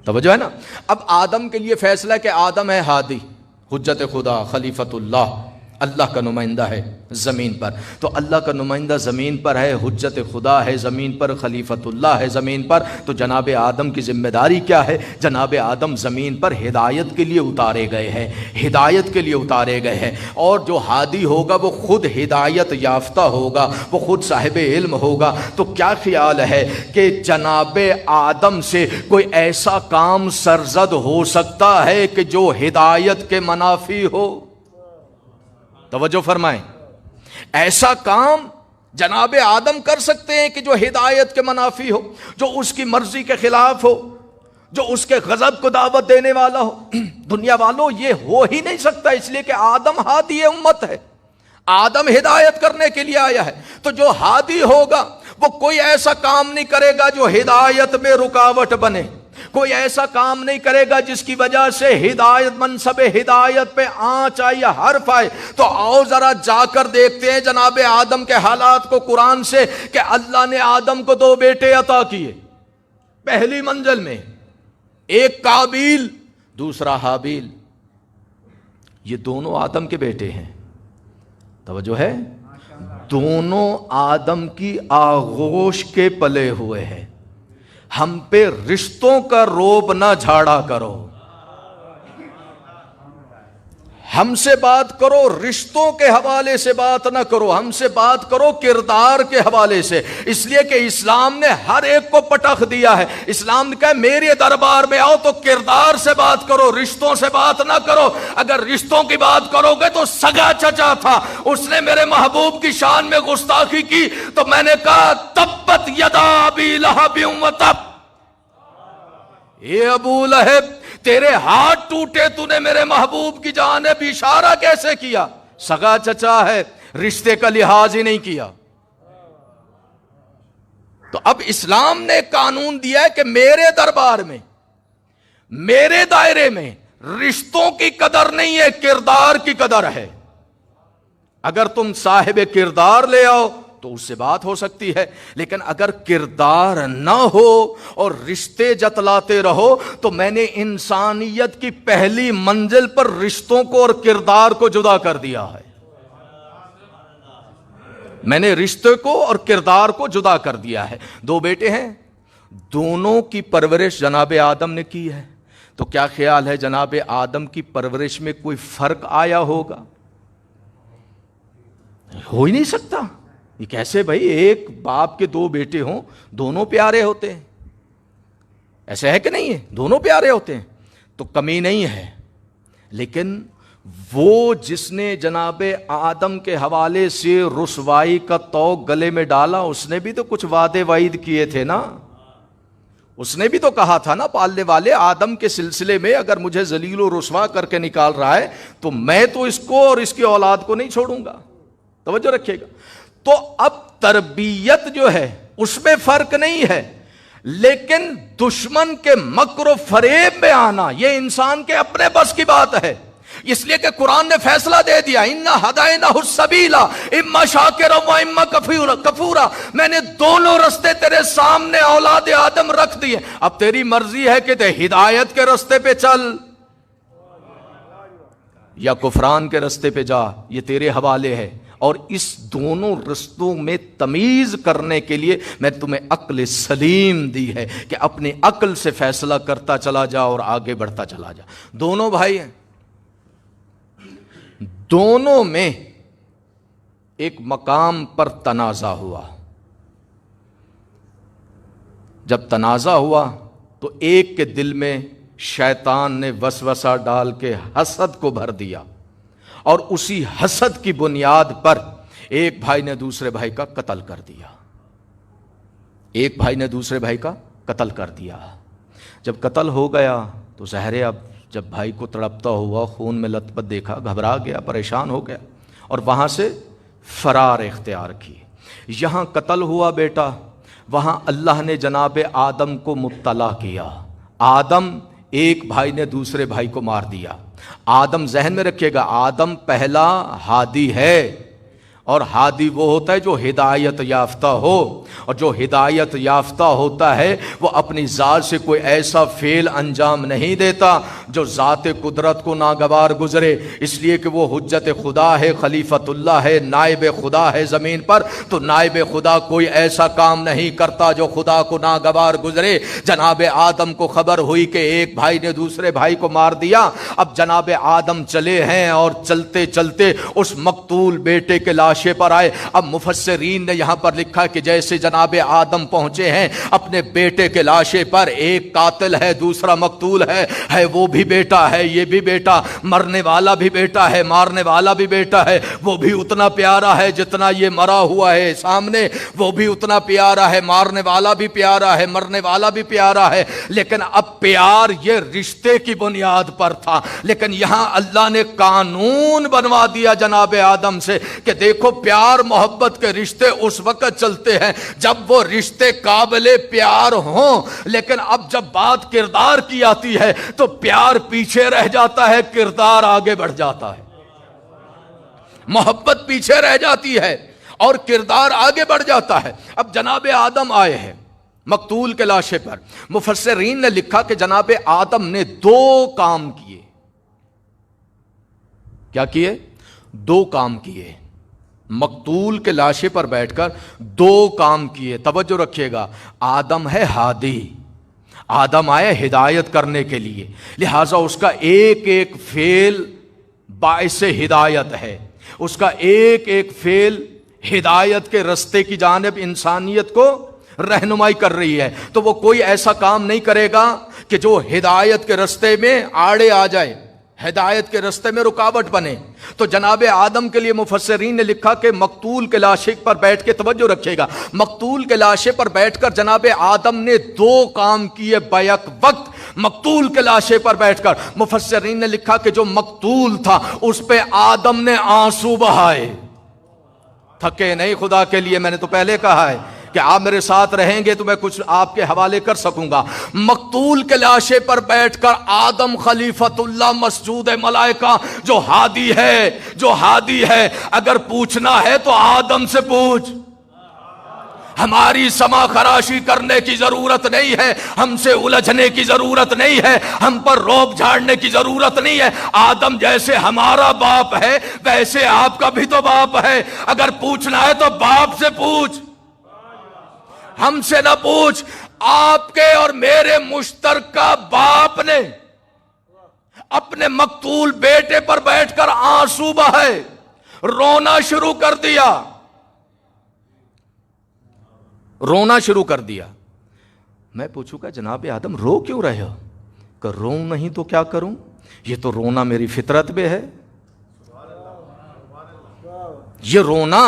توجہ ہے نا. اب آدم کے لیے فیصلہ کہ آدم ہے ہادی, حجت خدا, خلیفۃ اللہ, اللہ کا نمائندہ ہے زمین پر. تو اللہ کا نمائندہ زمین پر ہے, حجت خدا ہے زمین پر, خلیفۃ اللہ ہے زمین پر. تو جناب آدم کی ذمہ داری کیا ہے؟ جناب آدم زمین پر ہدایت کے لیے اتارے گئے ہیں, ہدایت کے لیے اتارے گئے ہیں. اور جو ہادی ہوگا وہ خود ہدایت یافتہ ہوگا, وہ خود صاحب علم ہوگا. تو کیا خیال ہے کہ جناب آدم سے کوئی ایسا کام سرزد ہو سکتا ہے کہ جو ہدایت کے منافی ہو؟ توجہ فرمائیں, ایسا کام جناب آدم کر سکتے ہیں کہ جو ہدایت کے منافی ہو, جو اس کی مرضی کے خلاف ہو, جو اس کے غضب کو دعوت دینے والا ہو؟ دنیا والوں یہ ہو ہی نہیں سکتا, اس لیے کہ آدم ہادی امت ہے, آدم ہدایت کرنے کے لیے آیا ہے. تو جو ہادی ہوگا وہ کوئی ایسا کام نہیں کرے گا جو ہدایت میں رکاوٹ بنے، کوئی ایسا کام نہیں کرے گا جس کی وجہ سے ہدایت، منصب ہدایت پہ آنچ آئے یا حرف آئے۔ تو آؤ ذرا جا کر دیکھتے ہیں جناب آدم کے حالات کو قرآن سے، کہ اللہ نے آدم کو 2 بیٹے عطا کیے پہلی منزل میں، ایک قابیل دوسرا حابیل، یہ دونوں آدم کے بیٹے ہیں۔ توجہ ہے، دونوں آدم کی آغوش کے پلے ہوئے ہیں۔ ہم پہ رشتوں کا روب نہ جھاڑا کرو، ہم سے بات کرو رشتوں کے حوالے سے بات نہ کرو، ہم سے بات کرو کردار کے حوالے سے، اس لیے کہ اسلام نے ہر ایک کو پٹخ دیا ہے۔ اسلام نے کہا میرے دربار میں آؤ تو کردار سے بات کرو، رشتوں سے بات نہ کرو۔ اگر رشتوں کی بات کرو گے تو سگا چچا تھا، اس نے میرے محبوب کی شان میں گستاخی کی، تو میں نے کہا تبت یدا ابی لہب و تب، اے ابو لہب تیرے ہاتھ ٹوٹے، تو نے میرے محبوب کی جانب اشارہ کیسے کیا؟ سگا چچا ہے، رشتے کا لحاظ ہی نہیں کیا۔ تو اب اسلام نے قانون دیا ہے کہ میرے دربار میں، میرے دائرے میں رشتوں کی قدر نہیں ہے، کردار کی قدر ہے۔ اگر تم صاحب کردار لے آؤ تو اس سے بات ہو سکتی ہے، لیکن اگر کردار نہ ہو اور رشتے جتلاتے رہو تو میں نے انسانیت کی پہلی منزل پر رشتوں کو اور کردار کو جدا کر دیا ہے۔ میں نے رشتے کو اور کردار کو جدا کر دیا ہے۔ 2 بیٹے ہیں، دونوں کی پرورش جناب آدم نے کی ہے، تو کیا خیال ہے جناب آدم کی پرورش میں کوئی فرق آیا ہوگا؟ ہو ہی نہیں سکتا۔ یہ کیسے بھائی ایک باپ کے 2 بیٹے ہوں، دونوں پیارے ہوتے ہیں؟ ایسے ہے کہ نہیں ہے؟ دونوں پیارے ہوتے ہیں تو کمی نہیں ہے، لیکن وہ جس نے جناب آدم کے حوالے سے رسوائی کا طوق گلے میں ڈالا، اس نے بھی تو کچھ وعدے وعید کیے تھے نا، اس نے بھی تو کہا تھا نا پالنے والے آدم کے سلسلے میں اگر مجھے ذلیل و رسوا کر کے نکال رہا ہے تو میں تو اس کو اور اس کی اولاد کو نہیں چھوڑوں گا۔ توجہ رکھیے گا۔ تو اب تربیت جو ہے اس میں فرق نہیں ہے، لیکن دشمن کے مکر و فریب میں آنا یہ انسان کے اپنے بس کی بات ہے۔ اس لیے کہ قرآن نے فیصلہ دے دیا، اِنَّا هَدَيْنَاهُ السَّبِيلَ إِمَّا شَاكِرًا وَإِمَّا كَفُورًا، میں نے دونوں رستے تیرے سامنے اولاد آدم رکھ دیے، اب تیری مرضی ہے کہ تے ہدایت کے رستے پہ چل یا کفران کے رستے پہ جا، یہ تیرے حوالے ہے۔ اور اس دونوں رستوں میں تمیز کرنے کے لیے میں تمہیں عقل سلیم دی ہے کہ اپنی عقل سے فیصلہ کرتا چلا جا اور آگے بڑھتا چلا جا۔ دونوں بھائی ہیں، دونوں میں ایک مقام پر تنازع ہوا۔ جب تنازع ہوا تو ایک کے دل میں شیطان نے وسوسہ ڈال کے حسد کو بھر دیا، اور اسی حسد کی بنیاد پر ایک بھائی نے دوسرے بھائی کا قتل کر دیا۔ ایک بھائی نے دوسرے بھائی کا قتل کر دیا۔ جب قتل ہو گیا تو ظاہر اب جب بھائی کو تڑپتا ہوا خون میں لت پت دیکھا، گھبرا گیا، پریشان ہو گیا اور وہاں سے فرار اختیار کی۔ یہاں قتل ہوا بیٹا، وہاں اللہ نے جناب آدم کو مطلع کیا۔ آدم، ایک بھائی نے دوسرے بھائی کو مار دیا۔ آدم، ذہن میں رکھیے گا، آدم پہلا ہادی ہے، اور ہادی وہ ہوتا ہے جو ہدایت یافتہ ہو، اور جو ہدایت یافتہ ہوتا ہے وہ اپنی ذات سے کوئی ایسا فعل انجام نہیں دیتا جو ذات قدرت کو ناگوار گزرے، اس لیے کہ وہ حجت خدا ہے، خلیفۃ اللہ ہے، نائب خدا ہے زمین پر، تو نائب خدا کوئی ایسا کام نہیں کرتا جو خدا کو ناگوار گزرے۔ جناب آدم کو خبر ہوئی کہ ایک بھائی نے دوسرے بھائی کو مار دیا، اب جناب آدم چلے ہیں اور چلتے چلتے اس مقتول بیٹے کے لاشے پر آئے۔ اب مفسرین نے یہاں پر لکھا کہ جیسے جناب آدم پہنچے ہیں اپنے بیٹے کے لاشے پر، ایک قاتل ہے، دوسرا مقتول ہے وہ بھی بیٹا ہے، یہ بھی بیٹا، مرنے والا بھی بیٹا ہے، مارنے والا بھی بیٹا ہے، وہ بھی اتنا پیارا ہے جتنا یہ مرا ہوا ہے سامنے، وہ بھی اتنا پیارا ہے، مارنے والا بھی پیارا ہے، مرنے والا بھی پیارا ہے۔ لیکن اب پیار یہ رشتے کی بنیاد پر تھا، لیکن یہاں اللہ نے قانون بنوا دیا جناب آدم سے کہ دیکھو دیکھو پیار محبت کے رشتے اس وقت چلتے ہیں جب وہ رشتے قابل پیار ہوں، لیکن اب جب بات کردار کی آتی ہے تو پیار پیچھے رہ جاتا ہے، کردار آگے بڑھ جاتا ہے۔ محبت پیچھے رہ جاتی ہے اور کردار آگے بڑھ جاتا ہے۔ اب جناب آدم آئے ہیں مقتول کے لاشے پر، مفسرین نے لکھا کہ جناب آدم نے 2 کام کیے۔ کیا کیے؟ 2 کام کیے۔ مقتول کے لاشے پر بیٹھ کر 2 کام کیے۔ توجہ رکھیے گا، آدم ہے ہادی، آدم آئے ہدایت کرنے کے لیے، لہذا اس کا ایک ایک فعل باعث ہدایت ہے، اس کا ایک ایک فعل ہدایت کے رستے کی جانب انسانیت کو رہنمائی کر رہی ہے۔ تو وہ کوئی ایسا کام نہیں کرے گا کہ جو ہدایت کے رستے میں آڑے آ جائے، ہدایت کے رستے میں رکاوٹ بنے۔ تو جناب آدم کے لیے مفسرین نے لکھا کہ مقتول کے لاشے پر بیٹھ کے، توجہ رکھیے گا، مقتول کے لاشے پر بیٹھ کر جناب آدم نے 2 کام کیے بیک وقت۔ مقتول کے لاشے پر بیٹھ کر مفسرین نے لکھا کہ جو مقتول تھا اس پہ آدم نے آنسو بہائے۔ تھکے نہیں خدا کے لیے، میں نے تو پہلے کہا ہے کہ آپ میرے ساتھ رہیں گے تو میں کچھ آپ کے حوالے کر سکوں گا۔ مقتول کے لاشے پر بیٹھ کر آدم خلیفۃ اللہ مسجود ملائکہ جو ہادی ہے، جو ہادی ہے، اگر پوچھنا ہے تو آدم سے پوچھ۔ ہماری سما خراشی کرنے کی ضرورت نہیں ہے، ہم سے الجھنے کی ضرورت نہیں ہے، ہم پر روب جھاڑنے کی ضرورت نہیں ہے۔ آدم جیسے ہمارا باپ ہے ویسے آپ کا بھی تو باپ ہے، اگر پوچھنا ہے تو باپ سے پوچھ، ہم سے نہ پوچھ۔ آپ کے اور میرے مشترکہ باپ نے اپنے مقتول بیٹے پر بیٹھ کر آنسو بہائے، رونا شروع کر دیا، رونا شروع کر دیا۔ میں پوچھوں گا جناب آدم رو کیوں رہے ہو؟ کہ رو نہیں تو کیا کروں، یہ تو رونا میری فطرت میں ہے، یہ رونا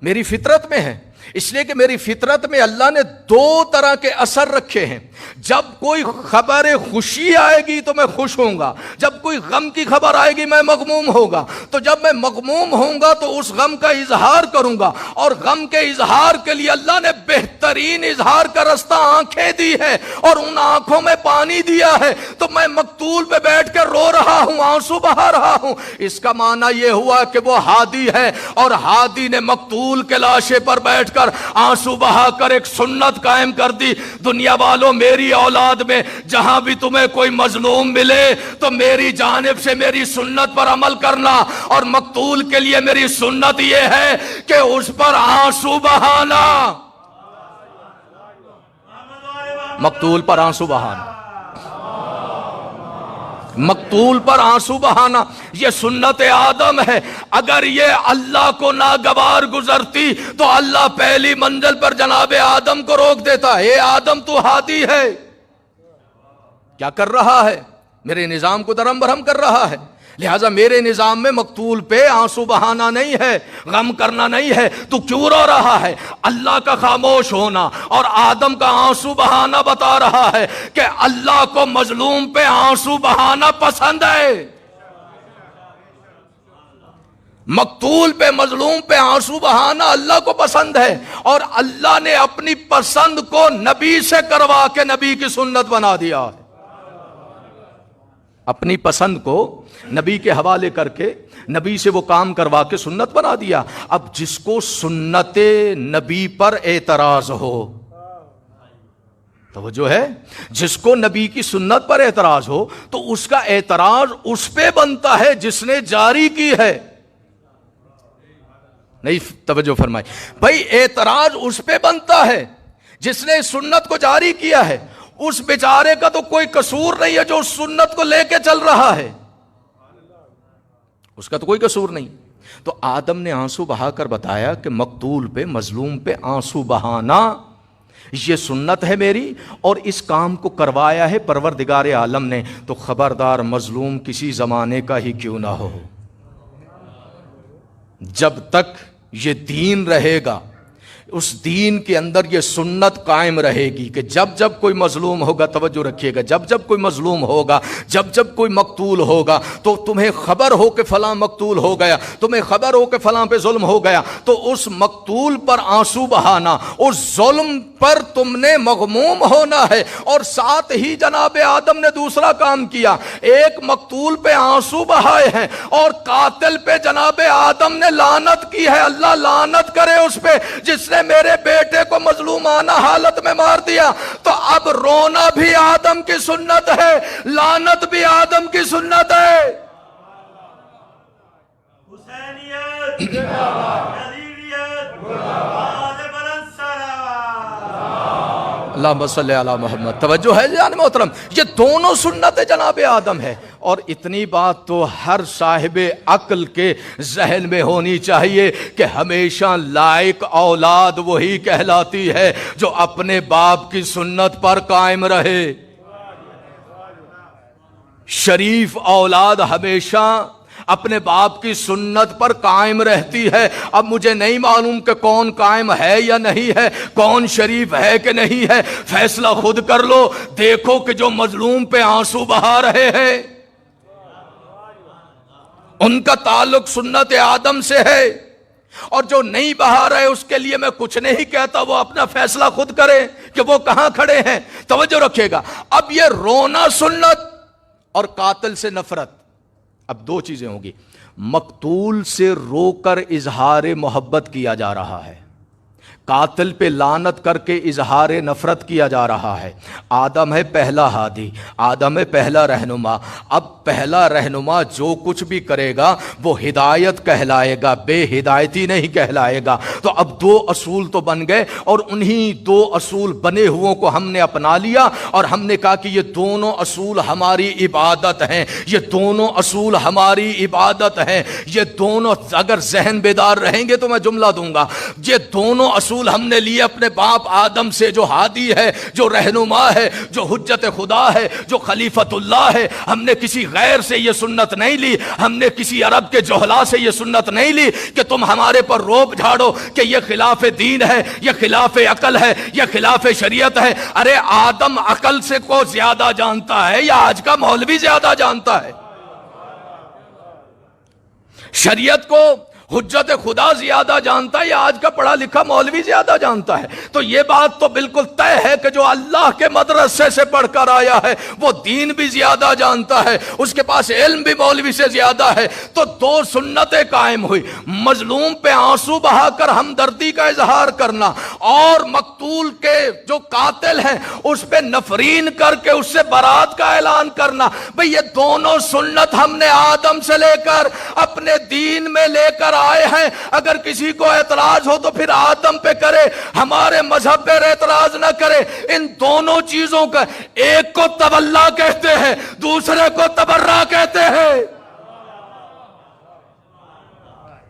میری فطرت میں ہے، اس لیے کہ میری فطرت میں اللہ نے 2 طرح کے اثر رکھے ہیں۔ جب کوئی خبر خوشی آئے گی تو میں خوش ہوں گا، جب کوئی غم کی خبر آئے گی میں مغموم ہوگا، تو جب میں مغموم ہوں گا تو اس غم کا اظہار کروں گا، اور غم کے اظہار کے لیے اللہ نے بہترین اظہار کا رستہ آنکھیں دی ہے، اور ان آنکھوں میں پانی دیا ہے۔ تو میں مقتول پہ بیٹھ کر رو رہا ہوں، آنسو بہا رہا ہوں، اس کا معنی یہ ہوا کہ وہ ہادی ہے، اور ہادی نے مقتول کے لاشے پر بیٹھ کر آنسو بہا کر ایک سنت قائم کر دی۔ دنیا والوں، میری اولاد میں جہاں بھی تمہیں کوئی مظلوم ملے تو میری جانب سے میری سنت پر عمل کرنا، اور مقتول کے لیے میری سنت یہ ہے کہ اس پر آنسو بہانا، مقتول پر آنسو بہانا، مقتول پر آنسو بہانا، یہ سنت آدم ہے۔ اگر یہ اللہ کو ناگوار گزرتی تو اللہ پہلی منزل پر جناب آدم کو روک دیتا، اے آدم تو ہادی ہے، کیا کر رہا ہے؟ میرے نظام کو درہم برہم کر رہا ہے۔ لہٰذا میرے نظام میں مقتول پہ آنسو بہانا نہیں ہے، غم کرنا نہیں ہے، تو کیوں رو رہا ہے؟ اللہ کا خاموش ہونا اور آدم کا آنسو بہانا بتا رہا ہے کہ اللہ کو مظلوم پہ آنسو بہانا پسند ہے، مقتول پہ مظلوم پہ آنسو بہانا اللہ کو پسند ہے، اور اللہ نے اپنی پسند کو نبی سے کروا کے نبی کی سنت بنا دیا ہے، اپنی پسند کو نبی کے حوالے کر کے نبی سے وہ کام کروا کے سنت بنا دیا۔ اب جس کو سنت نبی پر اعتراض ہو، توجہ ہے، جس کو نبی کی سنت پر اعتراض ہو تو اس کا اعتراض اس پہ بنتا ہے جس نے جاری کی ہے۔ نہیں توجہ فرمائی بھائی، اعتراض اس پہ بنتا ہے جس نے سنت کو جاری کیا ہے، اس بیچارے کا تو کوئی قصور نہیں ہے جو اس سنت کو لے کے چل رہا ہے، اس کا تو کوئی قصور نہیں۔ تو آدم نے آنسو بہا کر بتایا کہ مقتول پہ مظلوم پہ آنسو بہانا یہ سنت ہے میری، اور اس کام کو کروایا ہے پروردگار عالم نے، تو خبردار مظلوم کسی زمانے کا ہی کیوں نہ ہو، جب تک یہ دین رہے گا، اس دین کے اندر یہ سنت قائم رہے گی کہ جب جب کوئی مظلوم ہوگا، توجہ رکھیے گا، جب جب کوئی مظلوم ہوگا، جب جب کوئی مقتول ہوگا، تو تمہیں خبر ہو کہ فلاں مقتول ہو گیا، تمہیں خبر ہو کہ فلاں پہ ظلم ہو گیا، تو اس مقتول پر آنسو بہانا، اس ظلم پر تم نے مغموم ہونا ہے۔ اور ساتھ ہی جناب آدم نے دوسرا کام کیا، ایک مقتول پہ آنسو بہائے ہیں اور قاتل پہ جناب آدم نے لعنت کی ہے، اللہ لعنت کرے اس پہ جس نے میرے بیٹے کو مظلومانہ حالت میں مار دیا۔ تو اب رونا بھی آدم کی سنت ہے، لعنت بھی آدم کی سنت ہے۔ حسینیت یزیدیت غالب اللہم صلی علی محمد۔ توجہ ہے جان محترم، یہ دونوں سنت جناب آدم ہے، اور اتنی بات تو ہر صاحب عقل کے ذہن میں ہونی چاہیے کہ ہمیشہ لائق اولاد وہی کہلاتی ہے جو اپنے باپ کی سنت پر قائم رہے۔ شریف اولاد ہمیشہ اپنے باپ کی سنت پر قائم رہتی ہے۔ اب مجھے نہیں معلوم کہ کون قائم ہے یا نہیں ہے، کون شریف ہے کہ نہیں ہے، فیصلہ خود کر لو۔ دیکھو کہ جو مظلوم پہ آنسو بہا رہے ہیں ان کا تعلق سنت آدم سے ہے، اور جو نہیں بہا رہے اس کے لیے میں کچھ نہیں کہتا، وہ اپنا فیصلہ خود کرے کہ وہ کہاں کھڑے ہیں۔ توجہ رکھیے گا، اب یہ رونا سنت اور قاتل سے نفرت، اب دو چیزیں ہوں گی۔ مقتول سے رو کر اظہار محبت کیا جا رہا ہے، قاتل پہ لعنت کر کے اظہار نفرت کیا جا رہا ہے۔ آدم ہے پہلا ہادی، آدم ہے پہلا رہنما۔ اب پہلا رہنما جو کچھ بھی کرے گا وہ ہدایت کہلائے گا، بے ہدایتی نہیں کہلائے گا۔ تو اب دو اصول تو بن گئے، اور انہی دو اصول بنے ہوئوں کو ہم نے اپنا لیا، اور ہم نے کہا کہ یہ دونوں اصول ہماری عبادت ہیں، یہ دونوں اصول ہماری عبادت ہیں، یہ دونوں اگر ذہن بیدار رہیں گے تو میں جملہ دوں گا، یہ دونوں اصول ہم نے لیے اپنے باپ آدم سے جو ہادی ہے، جو رہنما ہے، جو حجت خدا ہے، جو خلیفت اللہ ہے۔ ہم نے کسی غیر سے یہ سنت نہیں لی، ہم نے کسی عرب کے جہلا سے یہ سنت نہیں لی کہ تم ہمارے پر روب جھاڑو کہ یہ خلاف دین ہے، یہ خلاف عقل ہے، یہ خلاف شریعت ہے۔ ارے آدم عقل سے کو زیادہ جانتا ہے یا آج کا مولوی زیادہ جانتا ہے؟ شریعت کو حجت خدا زیادہ جانتا ہے یا آج کا پڑھا لکھا مولوی زیادہ جانتا ہے؟ تو یہ بات تو بالکل طے ہے کہ جو اللہ کے مدرسے سے پڑھ کر آیا ہے وہ دین بھی زیادہ جانتا ہے، اس کے پاس علم بھی مولوی سے زیادہ ہے۔ تو دو سنتیں قائم ہوئی، مظلوم پہ آنسو بہا کر ہمدردی کا اظہار کرنا، اور مقتول کے جو قاتل ہیں اس پہ نفرین کر کے اس سے برات کا اعلان کرنا۔ بھئی یہ دونوں سنت ہم نے آدم سے لے کر اپنے دین میں لے کر آئے ہیں۔ اگر کسی کو اعتراض ہو تو پھر آدم پہ کرے، ہمارے مذہب پہ اعتراض نہ کرے۔ ان دونوں چیزوں کا ایک کو تولا کہتے ہیں، دوسرے کو تبرہ کہتے ہیں۔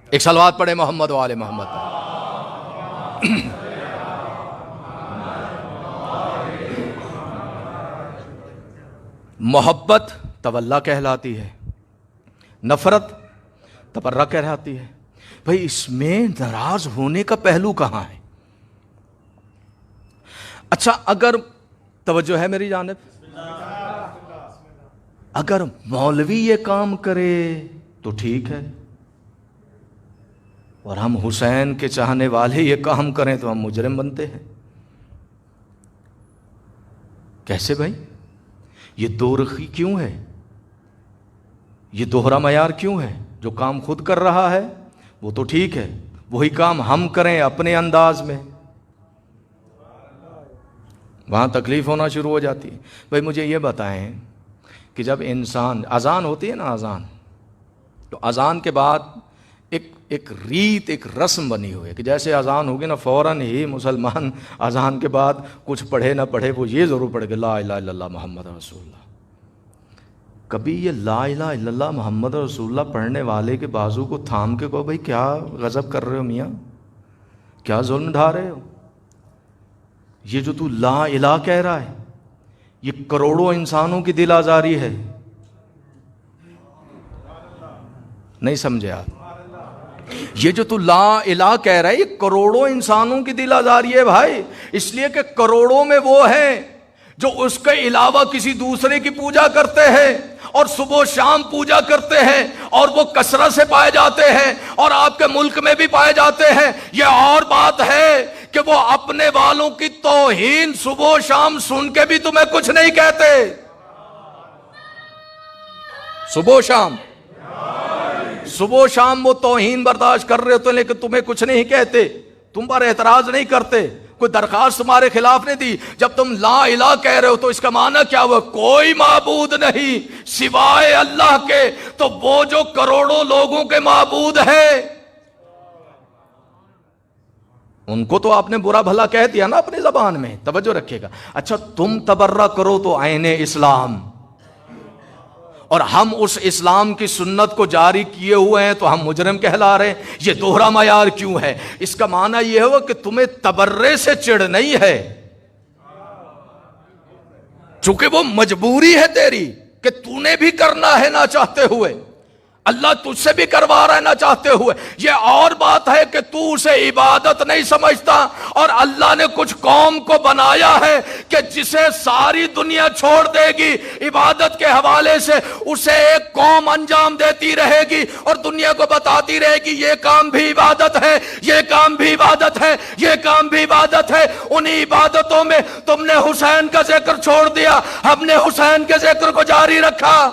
ایک صلوات پڑھے محمد و آل محمد۔ محبت تولا کہلاتی ہے، نفرت تبرہ کہلاتی ہے۔ بھئی اس میں ناراض ہونے کا پہلو کہاں ہے؟ اچھا اگر توجہ ہے میری جانب، اگر مولوی یہ کام کرے تو ٹھیک ہے، اور ہم حسین کے چاہنے والے یہ کام کریں تو ہم مجرم بنتے ہیں۔ کیسے بھائی؟ یہ دو رخی کیوں ہے؟ یہ دوہرا معیار کیوں ہے؟ جو کام خود کر رہا ہے وہ تو ٹھیک ہے، وہی کام ہم کریں اپنے انداز میں، وہاں تکلیف ہونا شروع ہو جاتی ہے۔ بھائی مجھے یہ بتائیں کہ جب انسان اذان ہوتی ہے نا، اذان، تو اذان کے بعد ایک ریت، ایک رسم بنی ہوئی ہے کہ جیسے اذان ہوگی نا فوراً ہی مسلمان اذان کے بعد کچھ پڑھے نہ پڑھے وہ یہ ضرور پڑھے کہ لا الہ الا اللہ محمد رسول اللہ۔ کبھی یہ لا الہ الا اللہ محمد رسول اللہ پڑھنے والے کے بازو کو تھام کے کہو بھائی کیا غضب کر رہے ہو میاں، کیا ظلم ڈھا رہے ہو؟ یہ جو تو لا الہ کہہ رہا ہے یہ کروڑوں انسانوں کی دل آزاری ہے۔ نہیں سمجھے آپ؟ یہ جو تو لا الہ کہہ رہا ہے یہ کروڑوں انسانوں کی دل آزاری ہے بھائی، اس لیے کہ کروڑوں میں وہ ہیں جو اس کے علاوہ کسی دوسرے کی پوجا کرتے ہیں اور صبح و شام پوجا کرتے ہیں، اور وہ کثرت سے پائے جاتے ہیں اور آپ کے ملک میں بھی پائے جاتے ہیں۔ یہ اور بات ہے کہ وہ اپنے والوں کی توہین صبح و شام سن کے بھی تمہیں کچھ نہیں کہتے، صبح و شام وہ توہین برداشت کر رہے ہوتے ہیں لیکن تمہیں کچھ نہیں کہتے، تم پر اعتراض نہیں کرتے، کوئی درخواست تمہارے خلاف نہیں دی۔ جب تم لا الہ کہہ رہے ہو تو اس کا معنی کیا ہوا؟ کوئی معبود نہیں سوائے اللہ کے، تو وہ جو کروڑوں لوگوں کے معبود ہیں ان کو تو آپ نے برا بھلا کہہ دیا نا اپنی زبان میں، توجہ رکھیے گا۔ اچھا تم تبرہ کرو تو عین اسلام، اور ہم اس اسلام کی سنت کو جاری کیے ہوئے ہیں تو ہم مجرم کہلا رہے ہیں، یہ دوہرا معیار کیوں ہے؟ اس کا معنی یہ ہوا کہ تمہیں تبرے سے چڑ نہیں ہے، چونکہ وہ مجبوری ہے تیری کہ تو نے بھی کرنا ہے نہ چاہتے ہوئے، اللہ تجھ سے بھی کروا رہا ہے نہ چاہتے ہوئے۔ یہ اور بات ہے کہ تو اسے عبادت نہیں سمجھتا، اور اللہ نے کچھ قوم کو بنایا ہے کہ جسے ساری دنیا چھوڑ دے گی عبادت کے حوالے سے، اسے ایک قوم انجام دیتی رہے گی اور دنیا کو بتاتی رہے گی یہ کام بھی عبادت ہے، یہ کام بھی عبادت ہے، یہ کام بھی عبادت ہے۔ انہی عبادتوں میں تم نے حسین کا ذکر چھوڑ دیا، ہم نے حسین کے ذکر کو جاری رکھا،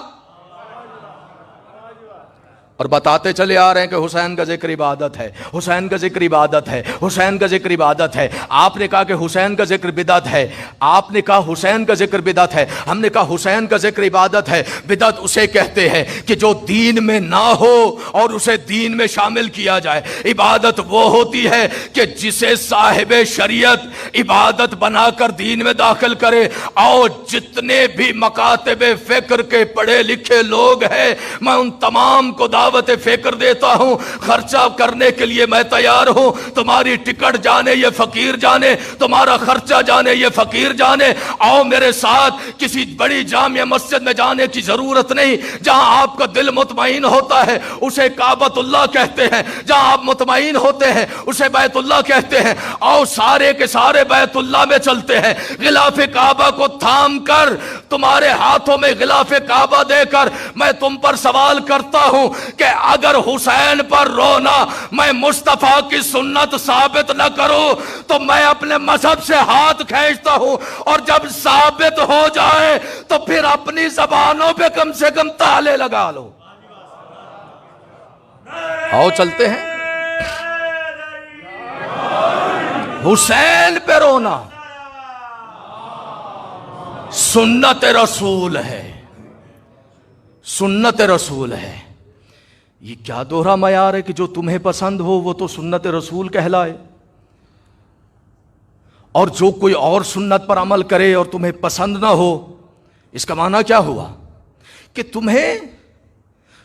اور بتاتے چلے آ رہے ہیں کہ حسین کا ذکر عبادت ہے، حسین کا ذکر عبادت ہے، حسین کا ذکر عبادت ہے۔ آپ نے کہا کہ حسین کا ذکر بدعت ہے، آپ نے کہا حسین کا ذکر بدعت ہے، ہم نے کہا حسین کا ذکر عبادت ہے۔ بدعت اسے کہتے ہیں کہ جو دین میں نہ ہو اور اسے دین میں شامل کیا جائے۔ عبادت وہ ہوتی ہے کہ جسے صاحب شریعت عبادت بنا کر دین میں داخل کرے۔ اور جتنے بھی مکاتب فکر کے پڑھے لکھے لوگ ہیں میں ان تمام کو دعوت فکر دیتا ہوں، خرچہ کرنے کے لیے میں تیار ہوں، تمہاری ٹکٹ جانے یہ فقیر جانے، تمہارا خرچہ جانے یہ فقیر جانے۔ آؤ میرے ساتھ، کسی بڑی جامع مسجد میں جانے کی ضرورت نہیں، جہاں آپ کا دل مطمئن ہوتا ہے اسے کعبۃ اللہ کہتے ہیں، جہاں آپ مطمئن ہوتے ہیں اسے بیت اللہ کہتے ہیں۔ آؤ سارے کے سارے بیت اللہ میں چلتے ہیں، غلاف کعبہ کو تھام کر، تمہارے ہاتھوں میں غلاف کعبہ دے کر میں تم پر سوال کرتا ہوں کہ اگر حسین پر رونا میں مصطفیٰ کی سنت ثابت نہ کروں تو میں اپنے مذہب سے ہاتھ کھینچتا ہوں، اور جب ثابت ہو جائے تو پھر اپنی زبانوں پہ کم سے کم تالے لگا لو۔ آؤ چلتے ہیں۔ حسین پہ رونا سنت رسول ہے، سنت رسول ہے۔ یہ کیا دوہرا معیار ہے کہ جو تمہیں پسند ہو وہ تو سنت رسول کہلائے، اور جو کوئی اور سنت پر عمل کرے اور تمہیں پسند نہ ہو، اس کا معنی کیا ہوا؟ کہ تمہیں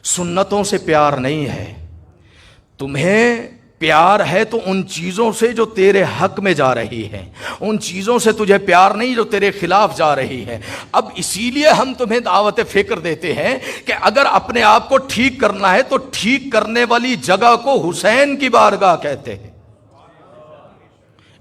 سنتوں سے پیار نہیں ہے، تمہیں پیار ہے تو ان چیزوں سے جو تیرے حق میں جا رہی ہے، ان چیزوں سے تجھے پیار نہیں جو تیرے خلاف جا رہی ہے۔ اب اسی لیے ہم تمہیں دعوت فکر دیتے ہیں کہ اگر اپنے آپ کو ٹھیک کرنا ہے تو ٹھیک کرنے والی جگہ کو حسین کی بارگاہ کہتے ہیں،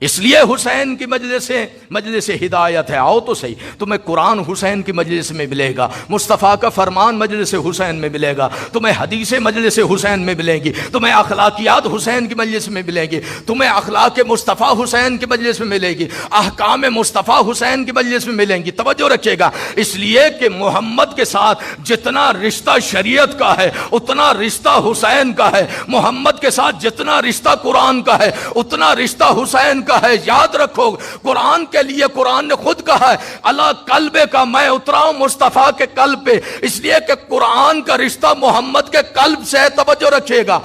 اس لیے حسین کی مجلس ہدایت ہے۔ آؤ تو صحیح، تمہیں قرآن حسین کی مجلس میں ملے گا، مصطفیٰ کا فرمان مجلس حسین میں ملے گا، تمہیں حدیثیں مجلس حسین میں ملیں گی، تمہیں اخلاقیات حسین کی مجلس میں ملیں گی، تمہیں اخلاق مصطفیٰ حسین کی مجلس میں ملے گی، احکام مصطفیٰ حسین کی مجلس میں ملیں گی۔ توجہ رکھیے گا، اس لیے کہ محمد کے ساتھ جتنا رشتہ شریعت کا ہے اتنا رشتہ حسین کا ہے، محمد کے ساتھ جتنا رشتہ قرآن کا ہے اتنا رشتہ حسین کا ہے۔ یاد رکھو، قرآن کے لیے قرآن نے خود کہا ہے اللہ قلب کا، میں اتراؤں مصطفیٰ کے قلب پہ، اس لیے کہ قرآن کا رشتہ محمد کے قلب سے ہے۔ توجہ رکھیے گا،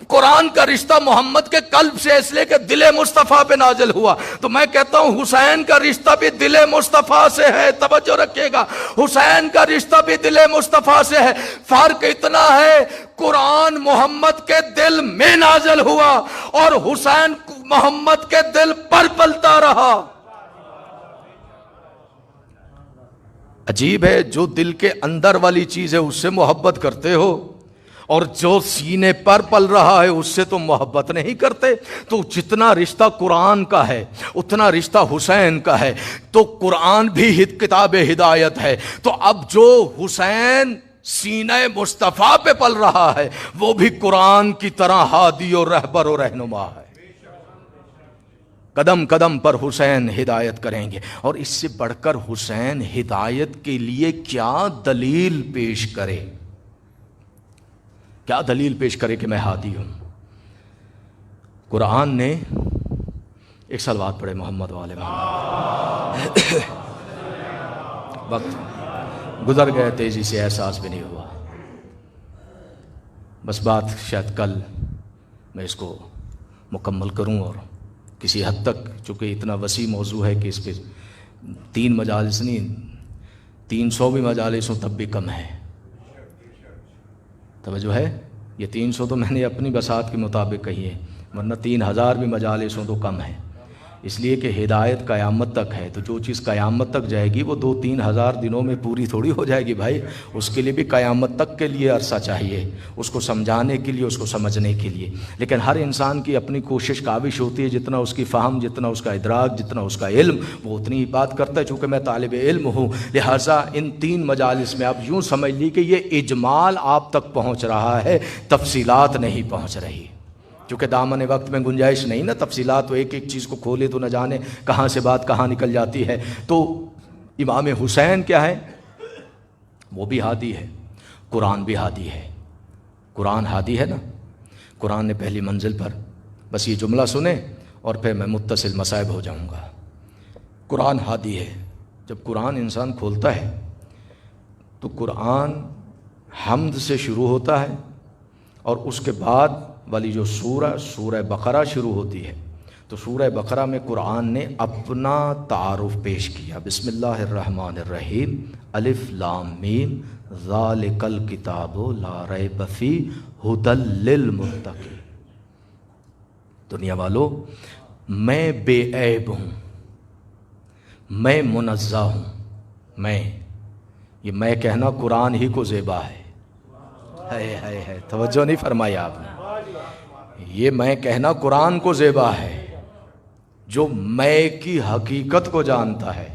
قرآن کا رشتہ محمد کے قلب سے، اس لیے کہ دل مصطفیٰ پہ نازل ہوا۔ تو میں کہتا ہوں حسین کا رشتہ بھی دل مصطفیٰ سے ہے۔ توجہ رکھیے گا، حسین کا رشتہ بھی دل مصطفیٰ سے ہے۔ فرق اتنا ہے قرآن محمد کے دل میں نازل ہوا اور حسین محمد کے دل پر پلتا رہا۔ عجیب ہے، جو دل کے اندر والی چیز ہے اس سے محبت کرتے ہو، اور جو سینے پر پل رہا ہے اس سے تو محبت نہیں کرتے. تو جتنا رشتہ قرآن کا ہے اتنا رشتہ حسین کا ہے. تو قرآن بھی کتاب ہدایت ہے. تو اب جو حسین سینہ مصطفیٰ پہ پل رہا ہے وہ بھی قرآن کی طرح ہادی اور رہبر اور رہنما ہے. قدم قدم پر حسین ہدایت کریں گے. اور اس سے بڑھ کر حسین ہدایت کے لیے کیا دلیل پیش کرے, کیا دلیل پیش کرے کہ میں ہادی ہوں. قرآن نے ایک صلوات پڑھے محمد والے محمد. وقت گزر گئے تیزی سے, احساس بھی نہیں ہوا. بس بات شاید کل میں اس کو مکمل کروں. اور کسی حد تک چونکہ اتنا وسیع موضوع ہے کہ اس پہ 3 مجالس نہیں 300 بھی مجالس ہوں تب بھی کم ہے. توجہ ہے, یہ 300 تو میں نے اپنی بساط کے مطابق کہی ہے, ورنہ 3000 بھی مجالس ہوں تو کم ہے. اس لیے کہ ہدایت قیامت تک ہے. تو جو چیز قیامت تک جائے گی وہ 2-3 ہزار دنوں میں پوری تھوڑی ہو جائے گی بھائی. اس کے لیے بھی قیامت تک کے لیے عرصہ چاہیے, اس کو سمجھانے کے لیے, اس کو سمجھنے کے لیے. لیکن ہر انسان کی اپنی کوشش کاوش ہوتی ہے, جتنا اس کی فہم, جتنا اس کا ادراک, جتنا اس کا علم, وہ اتنی ہی بات کرتا ہے. چونکہ میں طالب علم ہوں لہٰذا ان 3 مجالس میں آپ یوں سمجھ لی کہ یہ اجمال آپ تک پہنچ رہا ہے, تفصیلات نہیں پہنچ رہی. کیونکہ دامن وقت میں گنجائش نہیں نا, تفصیلات تو ایک ایک چیز کو کھولے تو نہ جانے کہاں سے بات کہاں نکل جاتی ہے. تو امام حسین کیا ہے, وہ بھی ہادی ہے, قرآن بھی ہادی ہے. قرآن ہادی ہے نا. قرآن نے پہلی منزل پر, بس یہ جملہ سنیں اور پھر میں متصل مصائب ہو جاؤں گا. قرآن ہادی ہے. جب قرآن انسان کھولتا ہے تو قرآن حمد سے شروع ہوتا ہے, اور اس کے بعد والی جو سورہ بقرہ شروع ہوتی ہے. تو سورہ بقرہ میں قرآن نے اپنا تعارف پیش کیا. بسم اللہ الرحمن الرحیم, الف لام میم, ذالک الکتاب لا ریب فیہ ھدی للمتقین. دنیا والو, میں بے عیب ہوں, میں منزہ ہوں. یہ میں کہنا قرآن ہی کو زیبا ہے. توجہ نہیں فرمائی آپ نے. یہ میں کہنا قرآن کو زیبا ہے. جو میں کی حقیقت کو جانتا ہے,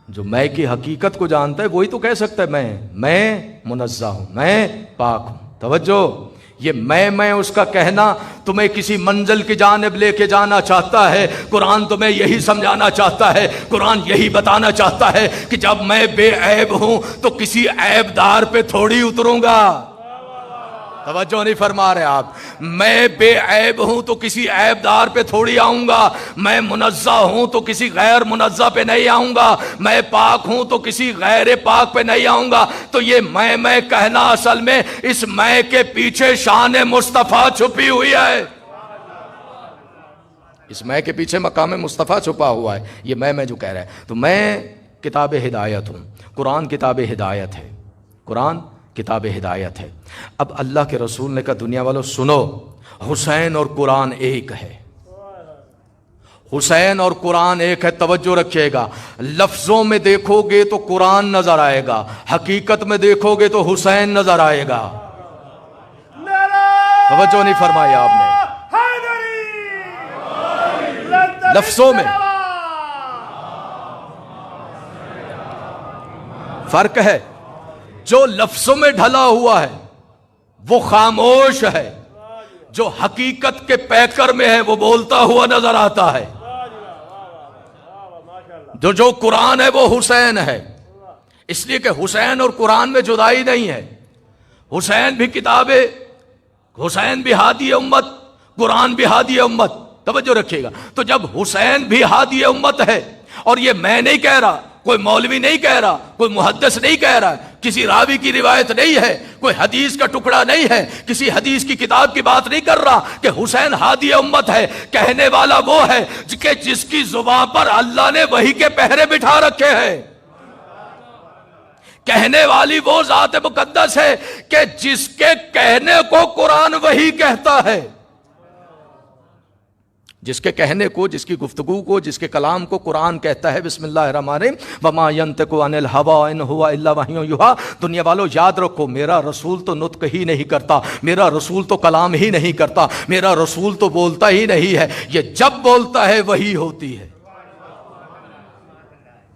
جو میں کی حقیقت کو جانتا ہے وہی تو کہہ سکتا ہے میں منزہ ہوں, میں پاک ہوں. توجہ, یہ میں اس کا کہنا تمہیں کسی منزل کی جانب لے کے جانا چاہتا ہے. قرآن تمہیں یہی سمجھانا چاہتا ہے, قرآن یہی بتانا چاہتا ہے کہ جب میں بے عیب ہوں تو کسی عیب دار پہ تھوڑی اتروں گا. توجہ نہیں فرما رہے آپ. میں بے عیب ہوں تو کسی عیب دار پہ تھوڑی آؤں گا. میں منزہ ہوں تو کسی غیر منزہ پہ نہیں آؤں گا. میں پاک ہوں تو کسی غیر پاک پہ نہیں آؤں گا. تو یہ میں کہنا اصل میں اس میں کے پیچھے شان مصطفیٰ چھپی ہوئی ہے. اس میں کے پیچھے مقام مصطفیٰ چھپا ہوا ہے. یہ میں جو کہہ رہا ہے. تو میں کتاب ہدایت ہوں. قرآن کتاب ہدایت ہے. قرآن کتاب ہدایت ہے. اب اللہ کے رسول نے کہا دنیا والوں سنو, حسین اور قرآن ایک ہے. حسین اور قرآن ایک ہے. توجہ رکھیے گا. لفظوں میں دیکھو گے تو قرآن نظر آئے گا, حقیقت میں دیکھو گے تو حسین نظر آئے گا. توجہ نہیں فرمائی آپ نے. لفظوں میں فرق ہے. جو لفظوں میں ڈھلا ہوا ہے وہ خاموش ہے, جو حقیقت کے پیکر میں ہے وہ بولتا ہوا نظر آتا ہے. جو قرآن ہے وہ حسین ہے. اس لیے کہ حسین اور قرآن میں جدائی نہیں ہے. حسین بھی کتاب, حسین بھی ہادی امت, قرآن بھی ہادی امت. توجہ رکھیے گا. تو جب حسین بھی ہادی امت ہے, اور یہ میں نہیں کہہ رہا, کوئی مولوی نہیں کہہ رہا, کوئی محدث نہیں کہہ رہا, کسی راوی کی روایت نہیں ہے, کوئی حدیث کا ٹکڑا نہیں ہے, کسی حدیث کی کتاب کی بات نہیں کر رہا کہ حسین ہادی امت ہے. کہنے والا وہ ہے کہ جس کی زبان پر اللہ نے وحی کے پہرے بٹھا رکھے ہیں. کہنے والی وہ ذات مقدس ہے کہ جس کے کہنے کو قرآن وحی کہتا ہے. جس کے کہنے کو، جس کی گفتگو کو، جس کے کلام کو قرآن کہتا ہے بسم اللہ الرحمن الرحیم وما ينطق عن الهوى ان هو الا وحی یوحی. دنیا والو یاد رکھو میرا رسول تو نطق ہی نہیں کرتا، میرا رسول تو کلام ہی نہیں کرتا، میرا رسول تو بولتا ہی نہیں ہے، یہ جب بولتا ہے وہی ہوتی ہے،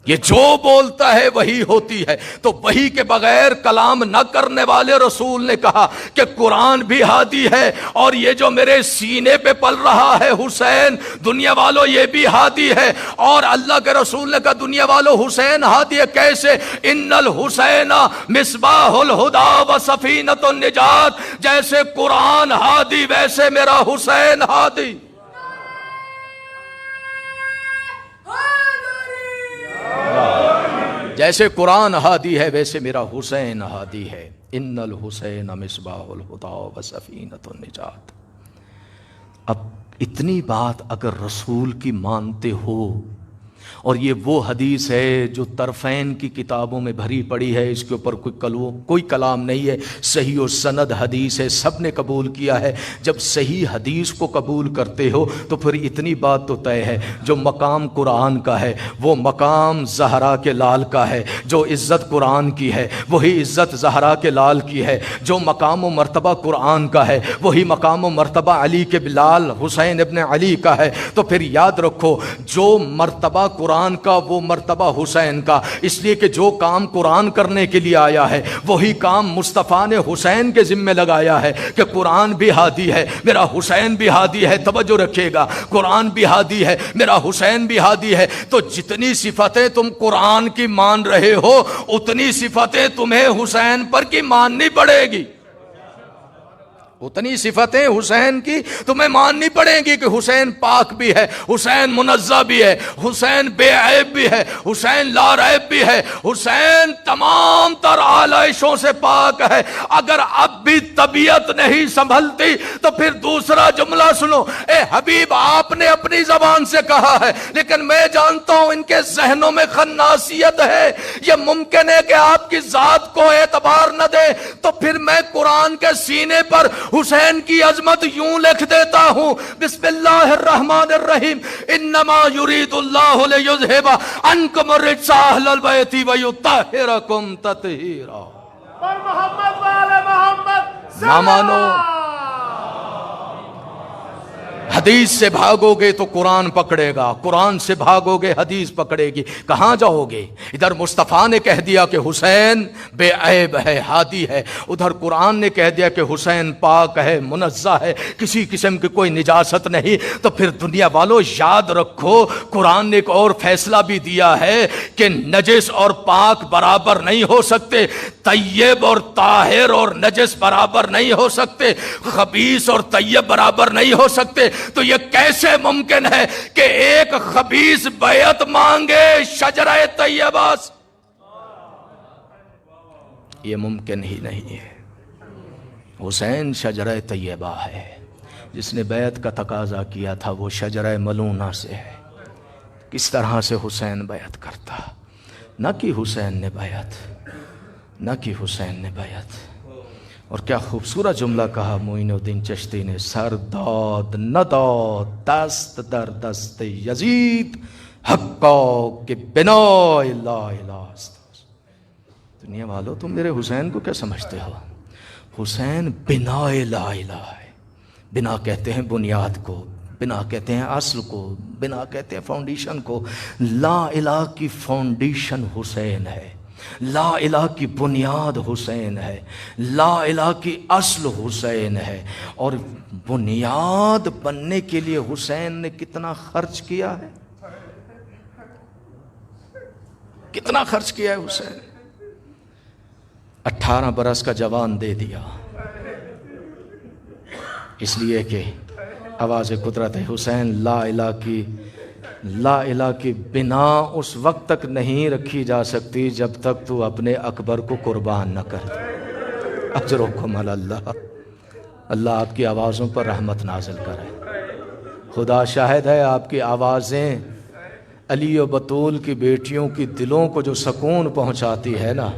یہ جو بولتا ہے وہی ہوتی ہے. تو وہی کے بغیر کلام نہ کرنے والے رسول نے کہا کہ قرآن بھی ہادی ہے، اور یہ جو میرے سینے پہ پل رہا ہے حسین دنیا والو یہ بھی ہادی ہے. اور اللہ کے رسول نے کہا دنیا والو حسین ہادی ہے کیسے؟ ان الحسین مصباح الہدی و سفینۃ النجات. جیسے قرآن ہادی ویسے میرا حسین ہادی. جیسے قرآن ہادی ہے ویسے میرا حسین ہادی ہے. ان الحسین مصباح الہدی و سفینۃ النجات. اب اتنی بات اگر رسول کی مانتے ہو، اور یہ وہ حدیث ہے جو طرفین کی کتابوں میں بھری پڑی ہے، اس کے اوپر کوئی کلام نہیں ہے، صحیح و سند حدیث ہے، سب نے قبول کیا ہے. جب صحیح حدیث کو قبول کرتے ہو تو پھر اتنی بات تو طے ہے، جو مقام قرآن کا ہے وہ مقام زہرا کے لال کا ہے، جو عزت قرآن کی ہے وہی عزت زہرا کے لال کی ہے، جو مقام و مرتبہ قرآن کا ہے وہی مقام و مرتبہ علی کے بلال حسین ابن علی کا ہے. تو پھر یاد رکھو جو مرتبہ قرآن کا وہ مرتبہ حسین کا، اس لیے کہ جو کام قرآن کرنے کے لیے آیا ہے وہی کام مصطفیٰ نے حسین کے ذمہ لگایا ہے کہ قرآن بھی ہادی ہے میرا حسین بھی ہادی ہے. توجہ رکھیے گا، قرآن بھی ہادی ہے میرا حسین بھی ہادی ہے. تو جتنی صفتیں تم قرآن کی مان رہے ہو اتنی صفتیں تمہیں حسین پر کی ماننی پڑے گی، اتنی صفتیں حسین کی تمہیں ماننی پڑیں گی کہ حسین پاک بھی ہے، حسین منزہ بھی ہے، حسین بے عیب بھی ہے، حسین لا ریب بھی ہے، حسین تمام تر آلائشوں سے پاک ہے. اگر اب بھی طبیعت نہیں سنبھلتی تو پھر دوسرا جملہ سنو. اے حبیب آپ نے اپنی زبان سے کہا ہے لیکن میں جانتا ہوں ان کے ذہنوں میں خناسیت ہے، یہ ممکن ہے کہ آپ کی ذات کو اعتبار نہ دے. تو پھر میں قرآن کے سینے پر حسین کی عظمت یوں لکھ دیتا ہوں بسم اللہ الرحمن الرحیم انما یرید اللہ لیذھب عنکم الرجس اہل البیت ویطہرکم تطہیرا. پر محمد والے محمد نہ مانو، حدیث سے بھاگو گے تو قرآن پکڑے گا، قرآن سے بھاگو گے حدیث پکڑے گی. کہاں جاؤ گے؟ ادھر مصطفیٰ نے کہہ دیا کہ حسین بے عیب ہے، ہادی ہے، ادھر قرآن نے کہہ دیا کہ حسین پاک ہے، منزہ ہے، کسی قسم کی کوئی نجاست نہیں. تو پھر دنیا والو یاد رکھو قرآن نے ایک اور فیصلہ بھی دیا ہے کہ نجس اور پاک برابر نہیں ہو سکتے، طیب اور طاہر اور نجس برابر نہیں ہو سکتے، خبیث اور طیب برابر نہیں ہو سکتے. تو یہ کیسے ممکن ہے کہ ایک خبیث بیعت مانگے شجرہ طیبہ سے؟ یہ ممکن ہی نہیں ہے. حسین شجرہ طیبہ ہے، جس نے بیعت کا تقاضا کیا تھا وہ شجرہ ملونہ سے ہے. کس طرح سے حسین بیعت کرتا؟ نہ کہ حسین نے بیعت، نہ کہ حسین نے بیعت. اور کیا خوبصورت جملہ کہا معین الدین چشتی نے، سر داد نداد دست در دست یزید حقا کہ بنا لا الہ. دنیا والو تم میرے حسین کو کیا سمجھتے ہو؟ حسین بنا لا الہ ہے. بنا کہتے ہیں بنیاد کو، بنا کہتے ہیں اصل کو، بنا کہتے ہیں فاؤنڈیشن کو. لا الہ کی فاؤنڈیشن حسین ہے، لا الہ کی بنیاد حسین ہے، لا الہ کی اصل حسین ہے. اور بنیاد بننے کے لیے حسین نے کتنا خرچ کیا ہے، کتنا خرچ کیا ہے حسین. 18 برس کا جوان دے دیا، اس لیے کہ آواز قدرت حسین لا الہ کی بنا اس وقت تک نہیں رکھی جا سکتی جب تک تو اپنے اکبر کو قربان نہ کر دے. اجرکم علی اللہ. اللہ آپ کی آوازوں پر رحمت نازل کرے. خدا شاہد ہے آپ کی آوازیں علی و بطول کی بیٹیوں کی دلوں کو جو سکون پہنچاتی ہے نا،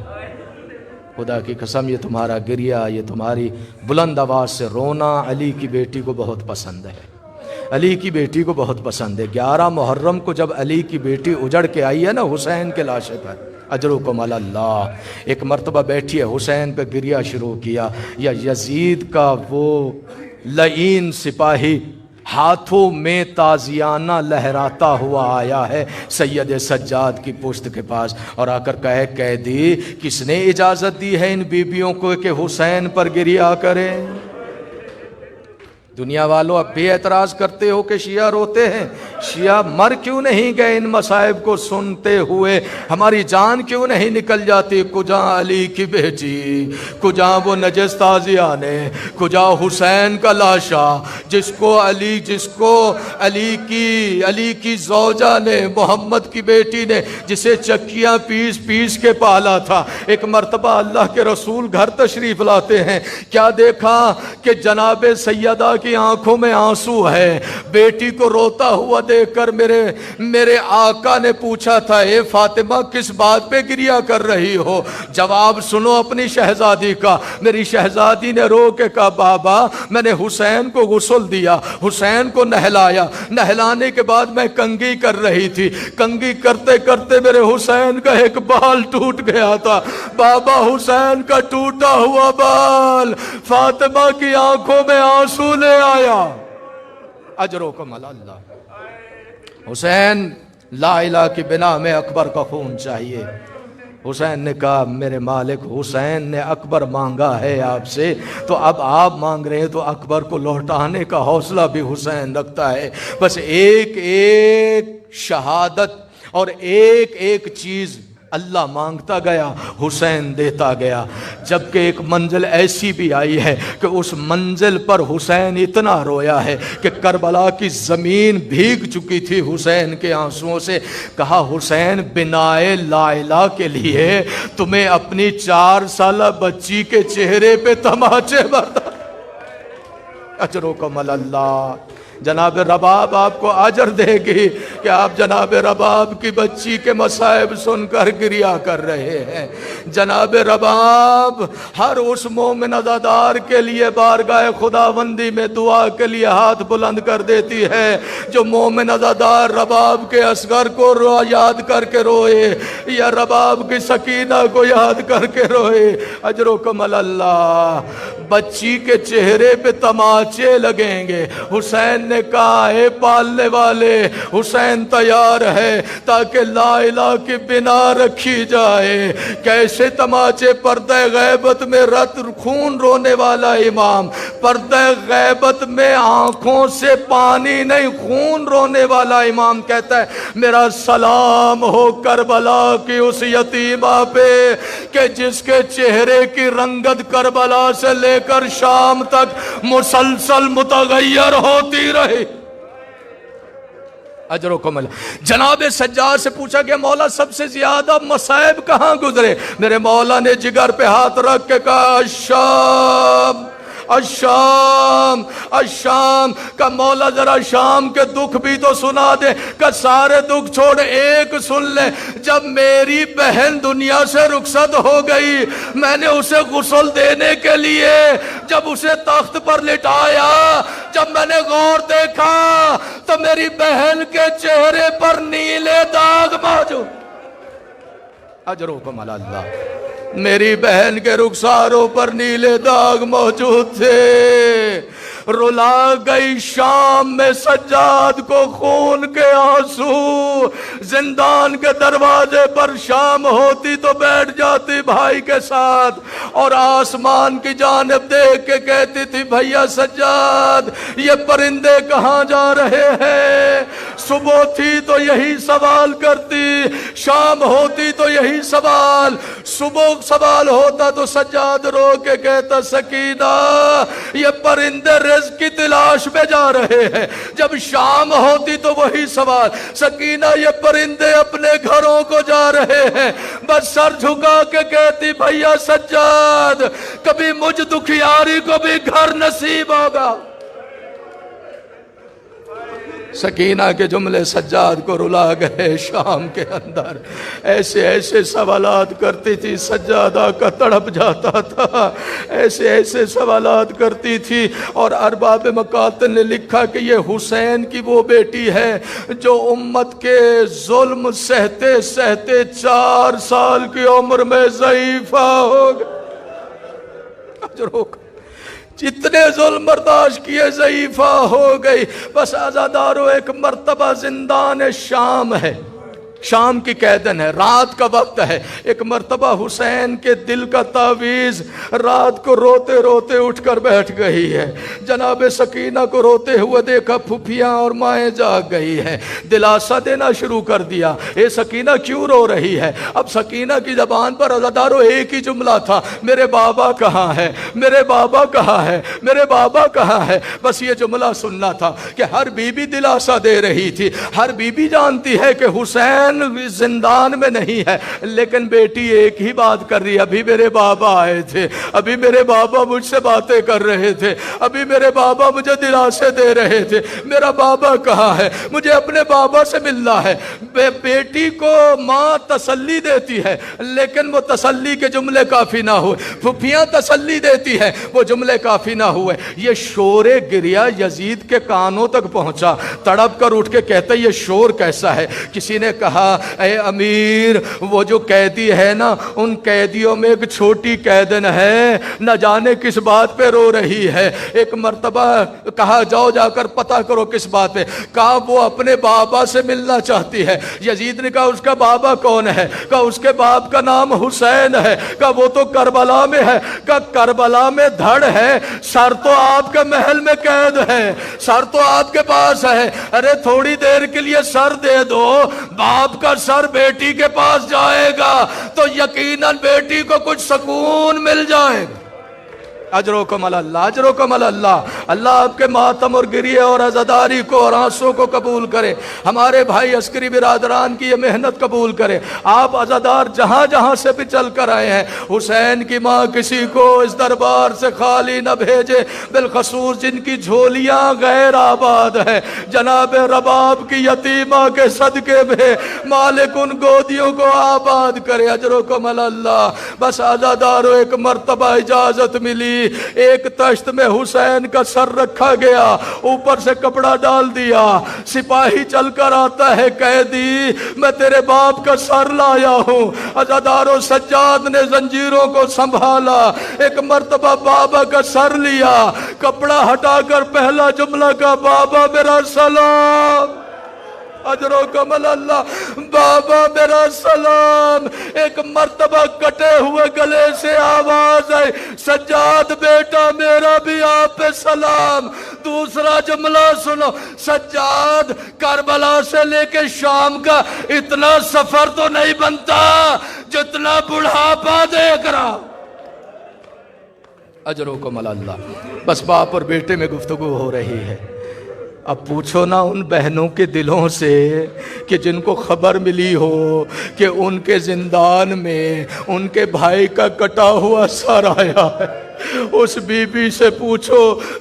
خدا کی قسم یہ تمہارا گریہ، یہ تمہاری بلند آواز سے رونا علی کی بیٹی کو بہت پسند ہے. علی کی بیٹی کو بہت پسند ہے۔ 11 محرم کو جب علی کی بیٹی اجڑ کے آئی ہے نا حسین کے لاشے پر، اجرکم علی اللہ، ایک مرتبہ بیٹھی ہے حسین پہ گریہ شروع کیا، یا یزید کا وہ لعین سپاہی ہاتھوں میں تازیانہ لہراتا ہوا آیا ہے سید سجاد کی پشت کے پاس، اور آ کر کہے قیدی کس نے اجازت دی ہے ان بیبیوں کو کہ حسین پر گریہ کریں؟ دنیا والوں اب بھی اعتراض کرتے ہو کہ شیعہ روتے ہیں، شیعہ مر کیوں نہیں گئے ان مصائب کو سنتے ہوئے؟ ہماری جان کیوں نہیں نکل جاتی؟ کجا علی کی بیٹی، کجا وہ نجس تازیانے، کجا حسین کا لاشا جس کو علی کی زوجہ نے، محمد کی بیٹی نے، جسے چکیاں پیس پیس کے پالا تھا۔ ایک مرتبہ اللہ کے رسول گھر تشریف لاتے ہیں، کیا دیکھا کہ جناب سیدہ کی آنکھوں میں آنسو ہے۔ بیٹی کو روتا ہوا دیکھ کر میرے آقا نے پوچھا تھا اے فاطمہ کس بات پہ گریہ کر رہی ہو؟ جواب سنو اپنی شہزادی کا۔ میری شہزادی نے رو کے کہا بابا میں نے حسین کو غسل دیا، حسین کو نہلایا، نہلانے کے بعد میں کنگھی کر رہی تھی، کنگھی کرتے کرتے میرے حسین کا ایک بال ٹوٹ گیا تھا۔ بابا حسین کا ٹوٹا ہوا بال فاطمہ کی آنکھوں میں آنسو لے آیا۔ اجرکم علی اللہ۔ حسین لا الہ کی بنا میں اکبر کا خون چاہیے۔ حسین نے کہا میرے مالک حسین نے اکبر مانگا ہے آپ سے، تو اب آپ مانگ رہے ہیں تو اکبر کو لوٹانے کا حوصلہ بھی حسین رکھتا ہے۔ بس ایک ایک شہادت اور ایک ایک چیز اللہ مانگتا گیا، حسین دیتا گیا، جبکہ ایک منزل ایسی بھی آئی ہے کہ اس منزل پر حسین اتنا رویا ہے کہ کربلا کی زمین بھیگ چکی تھی حسین کے آنسوؤں سے۔ کہا حسین بنائے لا الہ کے لیے تمہیں اپنی 4 سالہ بچی کے چہرے پہ تماچے بردا۔ اجرکم علی اللہ۔ جناب رباب آپ کو اجر دے گی کہ آپ جناب رباب کی بچی کے مصائب سن کر گریہ کر رہے ہیں۔ جناب رباب ہر اس مومن عزادار کے لیے بارگاہ خداوندی میں دعا کے لیے ہاتھ بلند کر دیتی ہے، جو مومن عزادار رباب کے اصغر کو یاد کر کے روئے یا رباب کی سکینہ کو یاد کر کے روئے۔ اجرکم علی اللہ۔ بچی کے چہرے پہ تماچے لگیں گے۔ حسین نے کہا اے پالنے والے، حسین تیار ہے تاکہ لا الہ کی بنا رکھی جائے۔ کیسے تماچے؟ پردہ غیبت میں رت خون رونے والا امام، پردہ غیبت میں آنکھوں سے پانی نہیں خون رونے والا امام کہتا ہے میرا سلام ہو کربلا کی اس یتیمہ پہ کہ جس کے چہرے کی رنگت کربلا سے لے کر شام تک مسلسل متغیر ہوتی رہی۔ اجرکم اللہ۔ جناب سجاد سے پوچھا کہ مولا سب سے زیادہ مصائب کہاں گزرے؟ میرے مولا نے جگر پہ ہاتھ رکھ کے کہا الشام الشام الشام۔ کا مولا ذرا شام کے دکھ بھی تو سنا دے، کہ سارے دکھ چھوڑ ایک سن لے۔ جب میری بہن دنیا سے رخصت ہو گئی، میں نے اسے غسل دینے کے لیے جب اسے تخت پر لٹایا، جب میں نے غور دیکھا تو میری بہن کے چہرے پر نیلے داغ موجود۔ اجرکم علی اللہ۔ میری بہن کے رخساروں پر نیلے داغ موجود تھے۔ رلا گئی شام میں سجاد کو خون کے آنسو۔ زندان کے دروازے پر شام ہوتی تو بیٹھ جاتی بھائی کے ساتھ اور آسمان کی جانب دیکھ کے کہتی تھی بھیا سجاد یہ پرندے کہاں جا رہے ہیں؟ صبح تھی تو یہی سوال کرتی، شام ہوتی تو یہی سوال، صبح سوال ہوتا تو سجاد رو کے کہتا سکینہ یہ پرندے رزق کی تلاش میں جا رہے ہیں۔ جب شام ہوتی تو وہی سوال، سکینہ یہ پرندے اپنے گھروں کو جا رہے ہیں۔ بس سر جھکا کے کہتی بھیا سجاد کبھی مجھ دکھیاری کو بھی گھر نصیب ہوگا۔ سکینہ کے جملے سجاد کو رلا گئے شام کے اندر. ایسے ایسے سوالات کرتی تھی سجادہ کا تڑپ جاتا تھا. ایسے ایسے سوالات کرتی تھی. اور ارباب مقاتل نے لکھا کہ یہ حسین کی وہ بیٹی ہے جو امت کے ظلم سہتے سہتے 4 سال کی عمر میں ضعیفہ ہو گئی. جتنے ظلم برداشت کیے ضعیفہ ہو گئی. بس عزادارو ایک مرتبہ زندان شام ہے, شام کی قیدن ہے, رات کا وقت ہے. ایک مرتبہ حسین کے دل کا تعویذ رات کو روتے روتے اٹھ کر بیٹھ گئی ہے. جناب سکینہ کو روتے ہوئے دیکھا, پھوپھیاں اور مائیں جاگ گئی ہیں. دلاسا دینا شروع کر دیا, اے سکینہ کیوں رو رہی ہے؟ اب سکینہ کی زبان پر عزادارو ایک ہی جملہ تھا, میرے بابا کہاں ہے, میرے بابا کہاں ہے, میرے بابا کہاں ہے. بس یہ جملہ سننا تھا کہ ہر بی بی دلاسا دے رہی تھی. ہر بی بی جانتی ہے کہ حسین زندان میں نہیں ہے, لیکن بیٹی ایک ہی بات کر رہی ہے, ابھی میرے بابا آئے تھے, ابھی میرے بابا مجھ سے باتیں کر رہے تھے, ابھی میرے بابا مجھے دلاسے دے رہے تھے, میرا بابا کہاں ہے, مجھے اپنے بابا سے ملنا ہے. بیٹی کو ماں تسلی دیتی ہے, لیکن وہ تسلی کے جملے کافی نہ ہوئے. پھوپھیاں تسلی دیتی ہے, وہ جملے کافی نہ ہوئے. یہ شور گریہ یزید کے کانوں تک پہنچا. تڑپ کر اٹھ کے کہتا یہ شور کیسا ہے؟ کسی نے کہا اے امیر, وہ جو قیدی ہے نا, ان قیدیوں میں ایک چھوٹی قیدن ہے, نہ جانے کس بات پہ رو رہی ہے. ایک مرتبہ کہا جاؤ جا کر پتہ کرو کس بات پہ. کہا وہ اپنے بابا سے ملنا چاہتی ہے. یزید نے کہا اس کا بابا کون ہے؟ کہا اس کے باپ کا نام حسین ہے. کہا وہ تو کربلا میں ہے. کہا کربلا میں دھڑ ہے, سر تو آپ کے محل میں قید ہے, سر تو آپ کے پاس ہے. ارے تھوڑی دیر کے لیے سر دے دو, باپ کا سر بیٹی کے پاس جائے گا تو یقیناً بیٹی کو کچھ سکون مل جائے گا. اجرکم اللہ, اجرکم اللہ. اللہ آپ کے ماتم اور گریہ اور عزاداری کو اور آنسوں کو قبول کرے. ہمارے بھائی عسکری برادران کی یہ محنت قبول کرے. آپ عزادار جہاں جہاں سے بھی چل کر آئے ہیں, حسین کی ماں کسی کو اس دربار سے خالی نہ بھیجے, بالخصوص جن کی جھولیاں غیر آباد ہیں. جناب رباب کی یتیمہ کے صدقے میں مالک ان گودیوں کو آباد کرے. اجرکم اللہ. بس عزادارو ایک مرتبہ اجازت ملی, ایک تشت میں حسین کا سر رکھا گیا, اوپر سے کپڑا ڈال دیا. سپاہی چل کر آتا ہے, قیدی میں تیرے باپ کا سر لایا ہوں. عزادارو سجاد نے زنجیروں کو سنبھالا, ایک مرتبہ بابا کا سر لیا, کپڑا ہٹا کر پہلا جملہ کا بابا میرا سلام. اجرکم اللہ. بابا میرا سلام. ایک مرتبہ کٹے ہوئے گلے سے آواز آئی, سجاد بیٹا میرا بھی آپ پہ سلام. دوسرا جملہ سنو, سجاد کربلا سے لے کے شام کا اتنا سفر تو نہیں بنتا جتنا بڑھاپا دیکھ رہا. اجرکم اللہ. بس باپ اور بیٹے میں گفتگو ہو رہی ہے. اب پوچھو نا ان بہنوں کے دلوں سے کہ جن کو خبر ملی ہو کہ ان کے زندان میں ان کے بھائی کا کٹا ہوا سر آیا ہے. اس بی بی سے پوچھو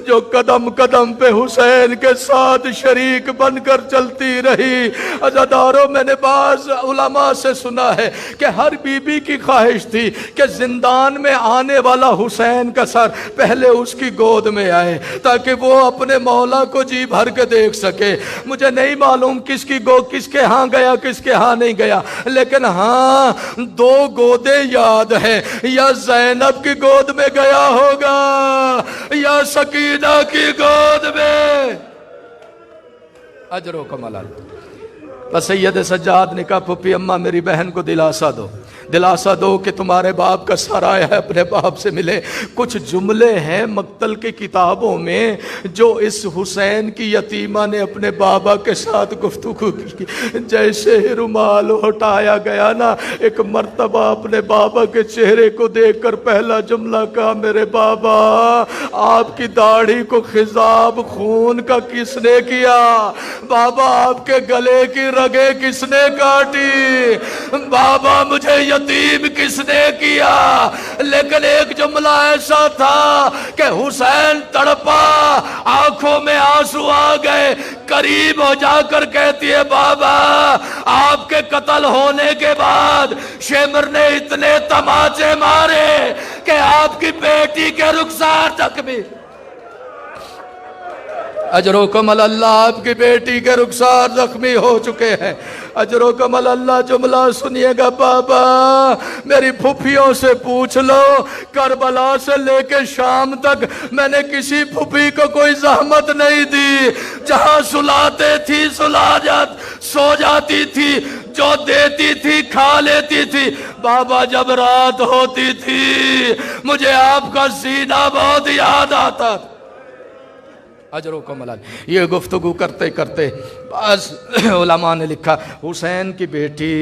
جو قدم قدم پہ حسین کے ساتھ شریک بن کر چلتی رہی. عزادارو میں نے بعض علماء سے سنا ہے کہ ہر بی بی کی خواہش تھی کہ زندان میں آنے والا حسین کا سر پہلے اس کی گود میں آئے تاکہ وہ اپنے مولا کو جی بھر کے دیکھ سکے. مجھے نہیں معلوم کس کی گود کس کے ہاں گیا کس کے ہاں نہیں گیا, لیکن ہاں 2 گودیں یاد ہیں, یا زینب کی گود میں گیا ہوگا یا سکینہ کی گود میں. اجرکم اللہ. بس سید سجاد نے کہا پھپھی اماں میری بہن کو دلاسا دو, دلاسا دو کہ تمہارے باپ کا سر آیا ہے, اپنے باپ سے ملے. کچھ جملے ہیں مقتل کی کتابوں میں جو اس حسین کی یتیمہ نے اپنے بابا کے ساتھ گفتگو کی. جیسے ہی رومال ہٹایا گیا نا, ایک مرتبہ اپنے بابا کے چہرے کو دیکھ کر پہلا جملہ کہا, میرے بابا آپ کی داڑھی کو خضاب خون کا کس نے کیا؟ بابا آپ کے گلے کی رگیں کس نے کاٹی؟ بابا مجھے یتیم کس نے کیا؟ لیکن ایک جملہ ایسا تھا کہ حسین تڑپا, آنکھوں میں آنسو آ گئے, قریب ہو جا کر کہتی ہے بابا آپ کے قتل ہونے کے بعد شمر نے اتنے تماچے مارے کہ آپ کی بیٹی کے رخسار تک بھی اجرکم اللہ آپ کی بیٹی کے رخسار زخمی ہو چکے ہیں. اجرکم اللہ جملہ سنیے گا بابا میری پھوپھیوں سے پوچھ لو کربلا سے لے کے شام تک میں نے کسی پھوپھی کو کوئی زحمت نہیں دی. جہاں سلاتے تھی سو جاتی تھی جو دیتی تھی کھا لیتی تھی. بابا جب رات ہوتی تھی مجھے آپ کا سینہ بہت یاد آتا تھا. اجرکم اللہ. یہ گفتگو کرتے کرتے بعض علماء نے لکھا حسین کی بیٹی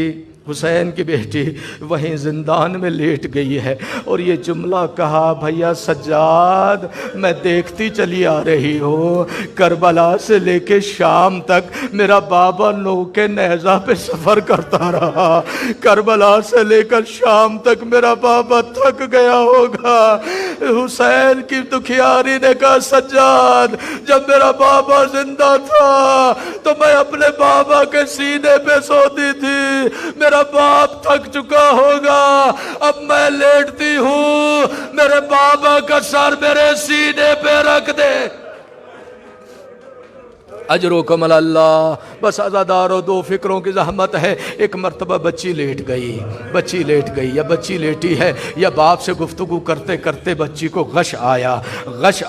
وہیں زندان میں لیٹ گئی ہے اور یہ جملہ کہا بھیا سجاد میں دیکھتی چلی آ رہی ہوں کربلا سے لے کے شام تک میرا بابا نو کے نیزہ پہ سفر کرتا رہا. کربلا سے لے کر شام تک میرا بابا تھک گیا ہوگا. حسین کی دکھیاری نے کہا سجاد جب میرا بابا زندہ تھا تو میں اپنے بابا کے سینے پہ سوتی تھی. میرا باپ تھک چکا ہوگا اب میں لیٹتی ہوں میرے بابا کا سر میرے سینے پہ رکھ دے. اجرکم اللہ. بس عزادارو دو فکروں کی زحمت ہے. ایک مرتبہ بچی لیٹ گئی یا بچی لیٹی ہے یا باپ سے گفتگو کرتے کرتے بچی کو غش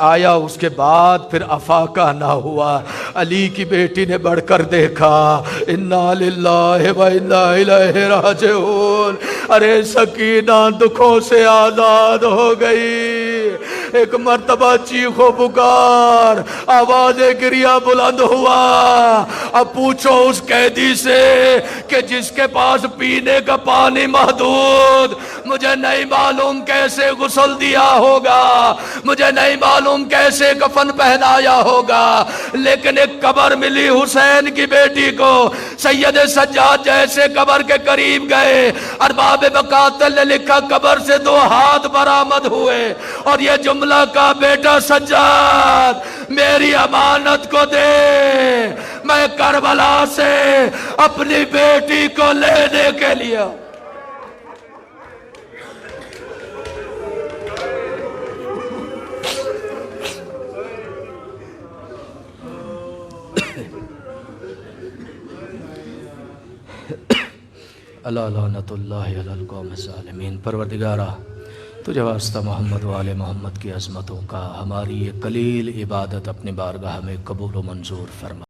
آیا اس کے بعد پھر افاقہ نہ ہوا. علی کی بیٹی نے بڑھ کر دیکھا انا للہ و انا الیہ راجعون. ارے سکینہ دکھوں سے آزاد ہو گئی. ایک مرتبہ چیخو پکار آواز گریا بلند ہوا. اب پوچھو اس قیدی سے کہ جس کے پاس پینے کا پانی محدود مجھے نہیں معلوم کیسے غسل دیا ہوگا مجھے نہیں معلوم کیسے کفن پہنایا ہوگا لیکن ایک قبر ملی حسین کی بیٹی کو. سید سجاد جیسے قبر کے قریب گئے ارباب مقاتل نے لکھا قبر سے 2 ہاتھ برآمد ہوئے اور یہ جملہ کا بیٹا سجاد میری امانت کو دے میں کربلا سے اپنی بیٹی کو لینے کے لیے. اللہ لعنت اللہ علی القوم الظالمین. پروردگارہ تجھے واسطہ محمد و آل محمد کی عظمتوں کا ہماری یہ قلیل عبادت اپنی بارگاہ میں قبول و منظور فرما.